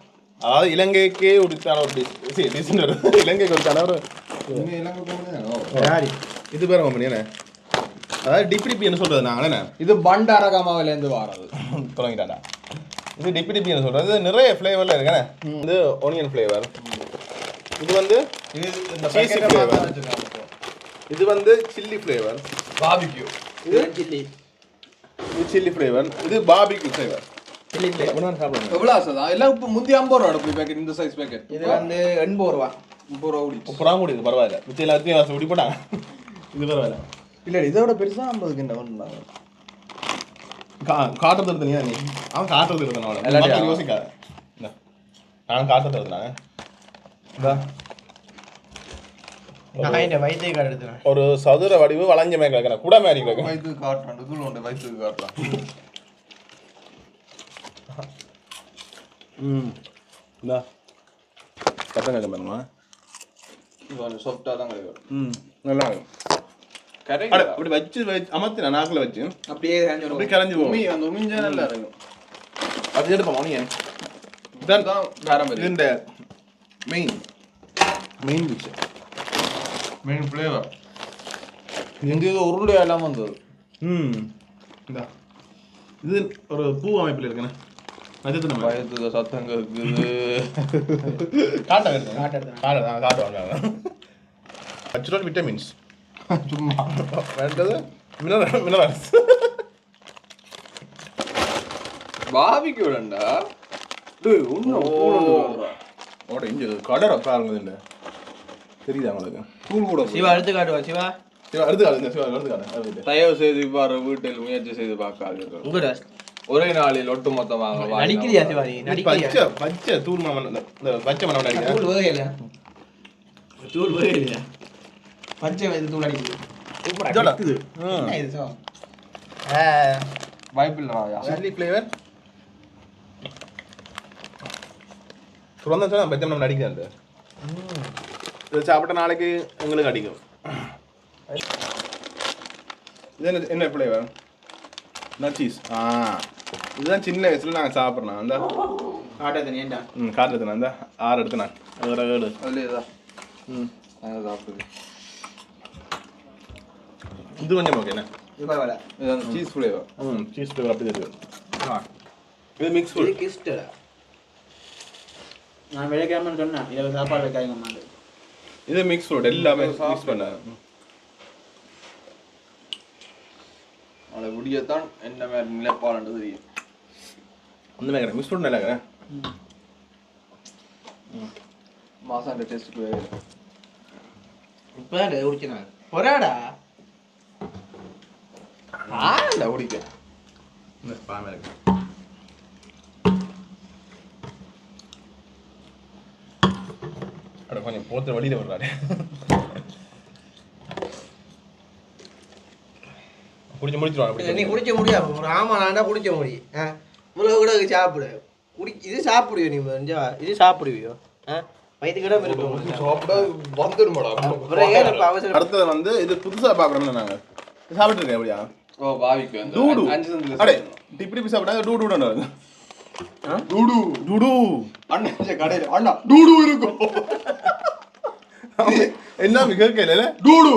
[SPEAKER 1] அதாவது இலங்கைக்கே உரித்தான ஒரு டிஷ் இலங்கைக்கு உரித்தான ஒரு இது பேர் கம்பெனி என்ன அதாவது டிப்பி என்ன சொல்றது நாங்கள் என்ன
[SPEAKER 3] இது பண்டாரகமாவில இருந்து வாரது
[SPEAKER 1] தொடங்கிட்டாண்டா இது டிப்பி என்ன சொல்றது நிறைய ஃப்ளேவர்ல இருக்குண்ணே இது ஒனியன் ஃப்ளேவர் இது வந்து
[SPEAKER 3] இது இந்த
[SPEAKER 1] சீசி ஃப்ளேவர் இது வந்து சில்லி ஃப்ளேவர்
[SPEAKER 3] பாபிக்யூ
[SPEAKER 2] இது சில்லி
[SPEAKER 1] இது சில்லி ஃப்ளேவர் இது பார்பிக்யூ ஃப்ளேவர்
[SPEAKER 2] சில்லி ஃப்ளேவர்
[SPEAKER 1] சாப்பிடுங்க
[SPEAKER 3] எவ்வளோ ஆசை எல்லாம் இப்போ முந்தி 50 ரூபா போய் பேக்கெட் இந்த சைஸ் பேக்கெட்
[SPEAKER 2] இது வந்து 80 ரூபா
[SPEAKER 3] 30 ரூபா ஓடி
[SPEAKER 1] புறாங்க முடியுது பரவாயில்ல மிச்சம் எல்லாத்தையும் இப்படி போட்டாங்க இது பரவாயில்ல
[SPEAKER 3] இல்லை இதோட பெருசா 50க்கு என்ன பண்ணுறாங்க
[SPEAKER 1] காட்டுறது எடுத்தீங்க நீ அவன் காட்டுறது எடுத்தனால யோசிக்காத நான் காட்டுறது எடுத்தாங்க
[SPEAKER 2] நான் இந்த வைத்திய கார்டு எடுத்துறேன்
[SPEAKER 1] ஒரு சதுர வடிவு வளைஞ்ச மாதிரி கிடக்கிறேன் கூட மாதிரி கிடக்கிறேன்
[SPEAKER 3] வயிற்றுக்கு காட்டுறான் இதுல உண்டு வயிற்றுக்கு காட்டுறான்
[SPEAKER 1] இந்தா சத்தம் கேட்க பாருமா
[SPEAKER 3] இது சாஃப்டாக தான் கிடைக்கும்
[SPEAKER 1] நல்லா இருக்கும்
[SPEAKER 3] கரெக்ட்
[SPEAKER 1] அப்படி வச்சு அமர்த்தின நாக்கில் வச்சு
[SPEAKER 2] அப்படியே
[SPEAKER 1] அப்படி கரைஞ்சி போகும்
[SPEAKER 3] அந்த உமிஞ்சா நல்லா இருக்கும்
[SPEAKER 1] அது எடுப்போம் ஆனியன்
[SPEAKER 3] இதுதான் பாரம்பரியம்
[SPEAKER 1] இது இந்த மெயின் டிஷ்
[SPEAKER 3] மெயின் ஃப்ளேவர் இந்த இது உருண்டையா எல்லாம் வந்தது
[SPEAKER 1] இந்தா இது ஒரு பூ அமைப்பில் இருக்குண்ணே நட்சத்திரம்
[SPEAKER 3] வயிற்றுக்கு சத்தம் இருக்குது
[SPEAKER 1] காட்டுவாங்க நேச்சுரல் விட்டமின்ஸ்
[SPEAKER 3] சும்மா
[SPEAKER 1] வேண்டது மினரல்ஸ்
[SPEAKER 3] ബാബിക്കൂടണ്ടാ
[SPEAKER 1] ஓட இங்க கடற பாருங்க இதுல தெரியுதா உங்களுக்கு தூள் கூட
[SPEAKER 2] சிவா எடுத்து காட்டுவா சிவா
[SPEAKER 1] சிவா அடுத்து காட்டுங்க சிவா அடுத்து காட்டுங்க
[SPEAKER 3] தயவு செய்து இவ்வாறு வீட்டில் முயற்சி செய்து பார்க்காதீர்கள்
[SPEAKER 2] உங்கடா
[SPEAKER 3] ஒரே நாளில் ஒட்டுமொத்தமாக
[SPEAKER 2] நடிக்கிறியா சிவா நீ நடிக்கிறியா
[SPEAKER 1] பச்சை பச்சை தூள் மாமன் இந்த பச்சை மனம் அடிக்கிறேன்
[SPEAKER 2] தூள் வேகல தூள் வேகல பச்சை இது தூள் அடிக்குது
[SPEAKER 1] இதோட
[SPEAKER 2] என்ன இது சோ
[SPEAKER 3] பைபிள் ராயா
[SPEAKER 1] சில்லி ஃப்ளேவர் சுரந்தா சொன்னா பச்சை மனம் அடிக்கிறேன் இது சாப்பிட்ட நாளைக்கு உங்களுக்கு அடிக்கும் இது என்ன ஃப்ளேவர் சீஸ் இதுதான் சின்ன வயசுல நாங்கள் சாப்பிட்றோம் அந்த
[SPEAKER 2] காட்டது ஏண்டா
[SPEAKER 1] காட்டுறதுண்ணா அந்த 6 எடுத்து நான் ஏழு
[SPEAKER 3] அதுலேதான் சாப்பிடுது
[SPEAKER 1] இது கொஞ்சம் ஓகே என்ன
[SPEAKER 2] இது பரவாயில்ல
[SPEAKER 3] இது அந்த சீஸ் ஃப்ளேவர்
[SPEAKER 1] சீஸ் ஃப்ளேவர் அப்படி தெரியும் இது மிக்ஸ் ஃபுல்
[SPEAKER 2] இது கிஸ்டடா நான் விளைக்காமன்னு சொன்னேன் இதில் சாப்பாடு வைக்காங்க மாட்டேன்
[SPEAKER 1] இது மிக்ஸ் ஃப்ரூட் எல்லாமே மிக்ஸ் பண்ண
[SPEAKER 3] அவளை முடியத்தான் என்ன மாதிரி நிலைப்பாடுன்றது தெரியும்
[SPEAKER 1] அந்த மாதிரி மிக்ஸ் ஃப்ரூட் நல்லா இருக்கிறேன்
[SPEAKER 3] மாசாண்ட டேஸ்ட்டுக்கு வேறு
[SPEAKER 2] இப்போ தான் குடிச்சினாங்க பொறாடா
[SPEAKER 3] ஆண்டா குடிக்க
[SPEAKER 1] இந்த பாமே இருக்கு அட கொஞ்சம் போத்து வழியில வர்றாரு குடிச்சு முடிச்சிருவாங்க
[SPEAKER 2] நீ குடிக்க முடியாது ஒரு ஆமாண்ணா குடிக்க முடியும் இவ்வளோ கூட சாப்பிடு இது சாப்பிடுவியோ நீ மஞ்சா இது சாப்பிடுவியோ வயிற்றுக்கிடம் இருக்கும்
[SPEAKER 3] சாப்பிட வந்துருமாடா
[SPEAKER 2] அப்புறம் ஏன் இப்போ அவசரம்
[SPEAKER 1] அடுத்தது வந்து இது புதுசா பாக்குறோம்ல நாங்க சாப்பிட்டு இருக்கேன் எப்படியா
[SPEAKER 3] ஓ பாவிக்கு வந்து
[SPEAKER 1] டூடு
[SPEAKER 3] 5 சென்ட்
[SPEAKER 1] அடே டிப்பி டிப்பி சாப்பிட்டாங்க டூடு
[SPEAKER 3] டூடு
[SPEAKER 1] டூடு
[SPEAKER 3] அண்ணா கடையில் அண்ணா டூடு இருக்கும்
[SPEAKER 1] என்ன மிக கேட்கல
[SPEAKER 3] டூடு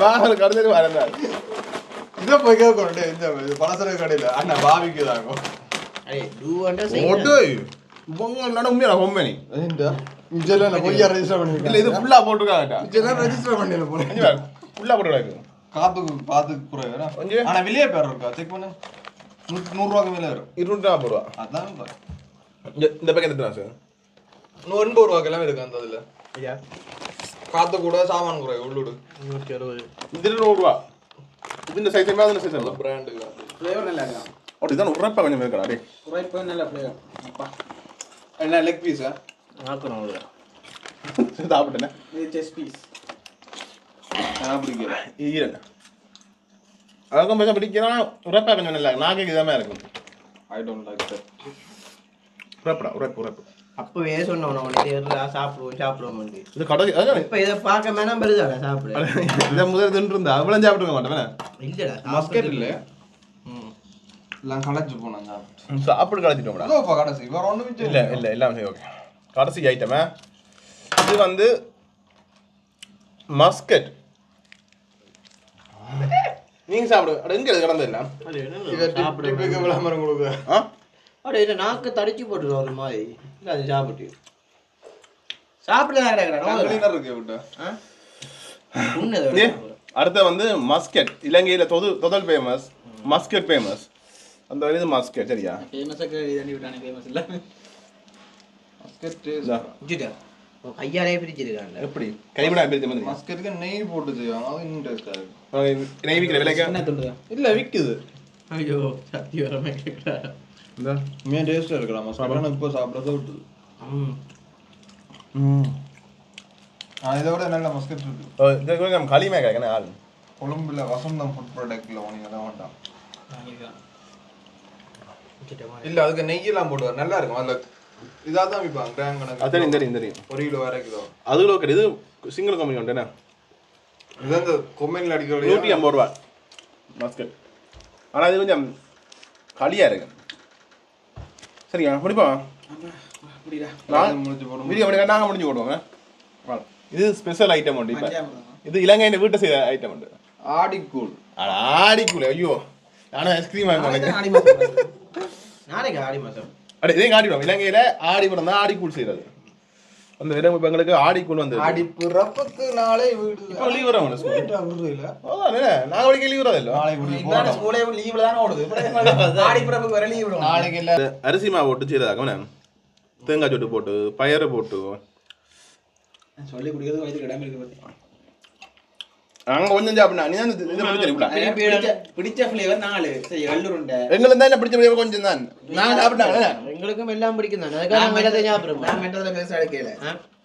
[SPEAKER 1] வாகன கடையில் வரந்தாரு
[SPEAKER 3] இதை போய் கேட்கணும் இந்த பலசர கடையில் அண்ணா பாவிக்கு தாங்க
[SPEAKER 2] அடே டூவண்டா
[SPEAKER 1] ஓட்டு உங்க உண்மையா கம்பெனி
[SPEAKER 3] இதெல்லாம் பொய்யா ரெஜிஸ்டர்
[SPEAKER 1] இல்ல
[SPEAKER 3] பண்ணிருக்கேன்
[SPEAKER 1] இது ஃபுல்லா போட்டுருக்காங்கடா
[SPEAKER 3] இதெல்லாம் ரெஜிஸ்டர் பண்ணிடல போல
[SPEAKER 1] ஃபுல்லா போட்டுருக்காங்க
[SPEAKER 3] காத்துக்கு பாத்துக்கு குறைவு
[SPEAKER 1] கொஞ்சம்
[SPEAKER 3] ஆனா வெளியே பேர் இருக்கா செக் பண்ணு 100 ரூபாய்க்கு மேல வரும்
[SPEAKER 1] 240 ரூபா
[SPEAKER 3] அதான் பாரு.
[SPEAKER 1] இந்த பேக்கெட் எத்தனை சார்
[SPEAKER 3] 180 ரூபாய்க்கு எல்லாம் இருக்கு அந்த இதுல
[SPEAKER 2] ஐயா
[SPEAKER 3] காத்து கூட சாமான் குறைவு உள்ளுடு
[SPEAKER 2] 160
[SPEAKER 1] இது 100 ரூபா இந்த சைஸ் மாதிரி சைஸ்
[SPEAKER 3] அந்த பிராண்டு
[SPEAKER 2] ஃப்ளேவர் நல்லா இருக்கா
[SPEAKER 1] ஓ இதுதான் உரப்பா கொஞ்சம் இருக்கடா டேய்
[SPEAKER 2] குறைப்பு நல்ல ஃப்ளேவர் அப்பா
[SPEAKER 3] என்ன லெக் பீஸா
[SPEAKER 2] ஆக்கணும் அவ்வளோ
[SPEAKER 1] சாப்பிட்டேன்
[SPEAKER 2] இது செஸ் பீஸ்
[SPEAKER 3] நான் பிடிக்கல
[SPEAKER 1] ஈரன் அதுக்கும் கொஞ்சம் பிடிக்கிறான் உரப்பா கொஞ்சம் நல்லா நாக்கு இதமாக இருக்கும்
[SPEAKER 3] ஐ டோன்ட் லைக் தட்
[SPEAKER 1] உரப்புடா உரப்பு
[SPEAKER 2] அப்பவே சொன்னோம் உனக்கு சாப்பிடுவோம்
[SPEAKER 1] இது கடை அதான்
[SPEAKER 2] இப்போ இதை பார்க்க மேடம் பெருதாடா சாப்பிடு
[SPEAKER 1] இதை முதல்ல தின்னு இருந்தா அவ்வளோ சாப்பிட்டுக்க மாட்டேன்
[SPEAKER 2] இல்லடா
[SPEAKER 3] மஸ்கட் இல்ல எல்லாம் கலச்சு போனாங்க சாப்பிட்டு
[SPEAKER 1] சாப்பிட்டு கலச்சிட்டோம்டா
[SPEAKER 3] இதோப்பா கடைசி வேற ஒண்ணு மிச்சம்
[SPEAKER 1] இல்லை இல்லை எல்லாம் சரி ஓகே கடைசி ஐட்டமே இது வந்து மஸ்கட் நீங்க சாப்பிடு அட எங்க இது கடந்தது இல்லை
[SPEAKER 3] டிப்புக்கு விளம்பரம் கொடுக்க
[SPEAKER 1] ஆ
[SPEAKER 2] அப்படியே என்ன நாக்கு தடிச்சு போட்டுருவோம் ஒரு மாதிரி இல்லை அது சாப்பிட்டு சாப்பிட
[SPEAKER 3] கிளீனர் இருக்கு விட்டு
[SPEAKER 2] உண்மை
[SPEAKER 1] அடுத்து வந்து மஸ்கட் இலங்கையில தொதல் ஃபேமஸ் மஸ்கட் ஃபேமஸ் அந்த இது மஸ்கட் சரியா
[SPEAKER 4] ஃபேமஸாக இதாண்டி விட்டானே ஃபேமஸ் இல்லை
[SPEAKER 3] மஸ்கட்
[SPEAKER 1] இதா.
[SPEAKER 2] கையாலே பிரிச்சிருக்காங்க
[SPEAKER 1] எப்படி கைவிடா பிரிச்ச மாதிரி
[SPEAKER 3] மஸ்கட்டுக்கு நெய் போட்டு செய்வாங்க அது இன்னும் டேஸ்டா இருக்கு
[SPEAKER 1] நெய் விற்கிற விலைக்கு
[SPEAKER 4] என்ன துண்டுதா
[SPEAKER 3] இல்ல விக்குது
[SPEAKER 2] ஐயோ சத்தி வரமே கேட்குறா
[SPEAKER 1] இந்த
[SPEAKER 3] உண்மையா டேஸ்டா இருக்கலாம் மஸ்கட் இப்போ சாப்பிடறத விட்டுது இதை விட நல்ல மஸ்கட் இருக்கு
[SPEAKER 1] நம்ம களிமே கேட்கணும் ஆள்
[SPEAKER 3] கொழும்புல வசந்தம் ஃபுட் ப்ராடக்ட்ல வாங்கிங்க தான் வேண்டாம் இல்ல அதுக்கு நெய்யெல்லாம் போடுவார் நல்லா இருக்கும் அதுல இதா தான் விற்பாங்க கிராம் கணக்கு
[SPEAKER 1] தெரியும் தெரியும் தெரியும்
[SPEAKER 3] 1 கிலோ வரை கிலோ
[SPEAKER 1] அதுல ஓகே இது சிங்கிள் கம்பெனி உண்டு என்ன
[SPEAKER 3] இது அந்த கொம்மையில் அடிக்கிற
[SPEAKER 1] 150 ரூபா மஸ்கட் ஆனா இது கொஞ்சம் களியா இருக்கு சரியா முடிப்பா
[SPEAKER 3] முடிச்சு போடும்
[SPEAKER 1] வீடியோ பண்ணி நாங்கள் முடிஞ்சு போடுவோங்க இது ஸ்பெஷல் ஐட்டம் உண்டு இப்போ இது இலங்கையின் வீட்டை செய்த ஐட்டம் உண்டு
[SPEAKER 3] ஆடிக்கூழ்
[SPEAKER 1] ஆடிக்கூல ஐயோ நானும் ஐஸ்கிரீம் வாங்க
[SPEAKER 2] ஆடி மாதம் நாளைக்கு ஆடி மாதம்
[SPEAKER 1] அடே இதையும் காட்டிடுவோம் இலங்கையில ஆடி படம் தான் ஆடிக்கூழ் செய்யறது அந்த விட இப்போ எங்களுக்கு ஆடி கொண்டு வந்து
[SPEAKER 3] ஆடி பிறப்புக்கு நாளை வீடு
[SPEAKER 1] இப்போ லீவ் வரோம்
[SPEAKER 3] விடுறதில்ல
[SPEAKER 1] நாங்கள் வரைக்கும் லீவ் வரதில்லை
[SPEAKER 3] நாளை வீடு
[SPEAKER 4] ஸ்கூலே லீவ்ல தானே ஓடுது ஆடி பிறப்புக்கு வர லீவ் விடுவோம்
[SPEAKER 3] நாளைக்கு எல்லாம்
[SPEAKER 1] அரிசி மாவு போட்டு செய்யறதாக்கா தேங்காய் சொட்டு போட்டு பயறு போட்டு
[SPEAKER 4] சொல்லி குடிக்கிறது வயதுக்கு இடம் இருக்கு பத்தி
[SPEAKER 1] அங்கே கொஞ்சம் சாப்பிடா நீ தான் இது பிடிச்சிருக்கா
[SPEAKER 4] பிடிச்ச ஃபிளேவர் 4 சரி கல்லுருண்டை
[SPEAKER 1] எங்களுக்கு தான் பிடிச்ச பிடிச்ச கொஞ்சம் தான் நான் சாப்பிட்டாங்க
[SPEAKER 2] எங்களுக்கும் எல்லாம் பிடிக்கும் தான் அதுக்காக நாங்கள் எல்லாத்தையும் சாப்பிடுறோம்
[SPEAKER 4] நான் மெட்டதுல பெருசா எடுக்கல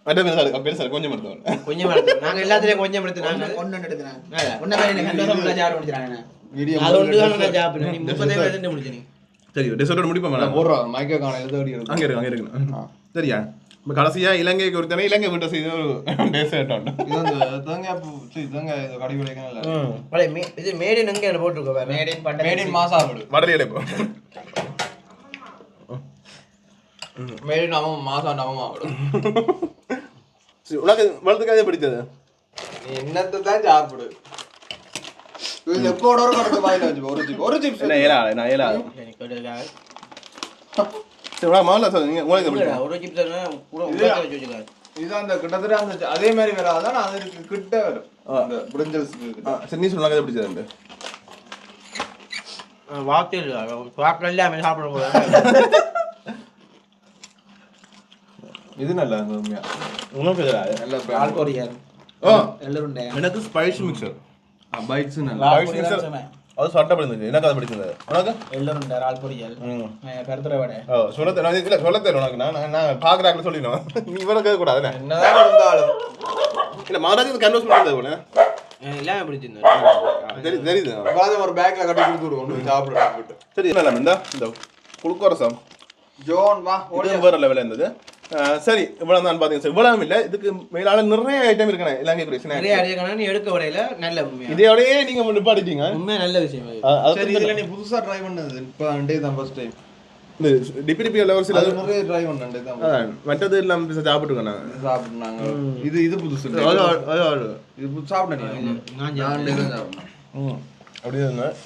[SPEAKER 1] மற்ற பெருசாக கொஞ்சம் எடுத்தோம்
[SPEAKER 2] கொஞ்சம் எடுத்து நாங்கள் எல்லாத்துலேயும் கொஞ்சம் எடுத்து நாங்கள்
[SPEAKER 4] ஒன்னு எடுத்துறாங்க ஒன்ன பேர் எனக்கு சந்தோஷம் இல்ல சாப்பிட முடிச்சாங்க
[SPEAKER 2] அது ஒன்று தான் நான் சாப்பிடுறேன் நீ 30 முடிச்சு நீ
[SPEAKER 1] சரி டெசர்ட்டோட முடிப்போம்
[SPEAKER 3] போடுறோம் மைக்கோ காண எழுதி
[SPEAKER 1] அங்கே இருக்கு சரியா இப்போ கடைசியாக இலங்கைக்கு ஒருத்தனை இலங்கை வீட்டை செய்த ஒரு டெசர்ட் உண்டு
[SPEAKER 3] இது வந்து தேங்காய் பூ தேங்காய் இது கடி விளைக்கணும்
[SPEAKER 2] இது மேடின் எங்கே போட்டிருக்கோம்
[SPEAKER 3] made in மாசாவிடு
[SPEAKER 1] Wadali அடைப்போம்
[SPEAKER 3] made in அவன் மாசா நவமாவிடும்
[SPEAKER 1] உனக்கு வளர்த்துக்காதே பிடிச்சது
[SPEAKER 3] நீ என்னத்தை தான் சாப்பிடு இது எப்போட ஒரு கடத்து வாயில வச்சு ஒரு சிப்ஸ்
[SPEAKER 1] என்ன ஏழாது நான் ஏழாது சரி உனக்கு முதல்ல சொல்லு நீங்கள் உங்களுக்கு பிடிக்கும்
[SPEAKER 2] ஒரு சிப்ஸ்
[SPEAKER 3] இது அந்த கிட்டத்தட்ட அந்த அதே மாதிரி வராதான் அதுக்கு கிட்ட வரும் அந்த பிரிஞ்சல்ஸ்
[SPEAKER 1] சரி நீ சொன்னாங்க பிடிச்சது
[SPEAKER 2] வார்த்தையில் பார்க்க எல்லாமே சாப்பிட போகிறேன்
[SPEAKER 3] இது நல்லா இருந்தது உண்மையா
[SPEAKER 1] உனக்கு எதிராக
[SPEAKER 3] நல்ல
[SPEAKER 4] ஆல்கோரியர்
[SPEAKER 1] ஓ
[SPEAKER 4] எல்லருண்டை
[SPEAKER 1] எனக்கு ஸ்பைசி மிக்சர்
[SPEAKER 3] பைட்ஸ் நல்லா
[SPEAKER 1] ஸ்பைசி மிக்சர் அது சட்டை இருந்துச்சு எனக்கு அது பிடிச்சது உனக்கு
[SPEAKER 4] எல்லருண்டை ஆல்கோரியல் கருத்துரை வடை
[SPEAKER 1] ஓ சொல்ல தெரியல இல்லை சொல்ல தெரியல உனக்கு நான் பார்க்குறாங்க சொல்லிடணும் நீ இவ்வளோ கேட்கக்கூடாது
[SPEAKER 3] என்னதான் இருந்தாலும்
[SPEAKER 1] இல்லை மகாராஜ் கேன்வாஸ் பண்ணுறது போல
[SPEAKER 2] எல்லாமே பிடிச்சிருந்தேன்
[SPEAKER 1] தெரியுது
[SPEAKER 3] உட்காந்து ஒரு பேக்ல கட்டி கொடுத்து விடுவோம் சாப்பிடுறேன்
[SPEAKER 1] சரி என்ன இந்த குளுக்கோரசம்
[SPEAKER 3] ஜோன் வா
[SPEAKER 1] இது வேற லெவலில் இருந்தது சரி இவ்வளோ தான் பார்த்தீங்க சார் இவ்வளோ இல்லை இதுக்கு மேலால நிறைய ஐட்டம் இருக்குண்ணே இலங்கை பிரச்சனை
[SPEAKER 2] நிறைய அடிக்கணும் நீ எடுக்க வரையில நல்ல உண்மையா
[SPEAKER 1] இதையோடயே நீங்கள் நிப்பாட்டிட்டீங்க
[SPEAKER 2] உண்மையா நல்ல விஷயம் அது.
[SPEAKER 3] சரி இதுல நீ புதுசா ட்ரை பண்ணது இப்போ டே தான் ஃபர்ஸ்ட் டைம்
[SPEAKER 1] இந்த டிபி லெவல்ஸில்
[SPEAKER 3] அது நிறைய ட்ரை பண்ணே தான்
[SPEAKER 1] மற்றது இல்லாமல் சாப்பிட்டுருக்கேன் நான்
[SPEAKER 3] சாப்பிடுனாங்க இது புதுசு இது புதுசு சாப்பிட்டேன்
[SPEAKER 2] நான்
[SPEAKER 3] நான் தான் சாப்பிட்டேன்
[SPEAKER 1] அப்படி இருந்தேன்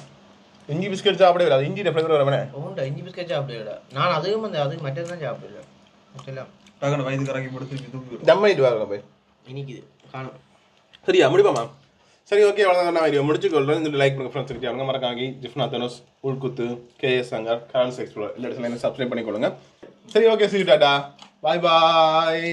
[SPEAKER 1] இஞ்சி பிஸ்கட் சாப்பிடவே இல்லை அது இஞ்சி ஃப்ளேவர் வரவனே
[SPEAKER 2] உண்டா இஞ்சி பிஸ்கட் சாப்பிடுடா நான் அதுவும் வந்து அது மட்டும் தான் சாப்பிடல மற்றெல்லாம்
[SPEAKER 3] டக்குனு வயதுக்கு இறங்கி போட்டு திருப்பி தூக்கி
[SPEAKER 1] ஜம்மாயிட்டு வாங்க போய்
[SPEAKER 2] இனிக்குது காணும்
[SPEAKER 1] சரியா முடிப்பாமா சரி ஓகே அவ்வளோதான் நான் வீடியோ முடிச்சுக்கொள்றேன் இந்த லைக் பண்ணுங்க ஃப்ரெண்ட்ஸ் கிட்டே அவங்க மறக்காங்க ஜிஃப்னா தனுஷ் உள்குத்து கேஎஸ் சங்கர் காரன்ஸ் எக்ஸ்ப்ளோர் எல்லா இடத்துல சப்ஸ்கிரைப் பண்ணிக்கொள்ளுங்க சரி ஓகே சரி டாடா பாய் பாய்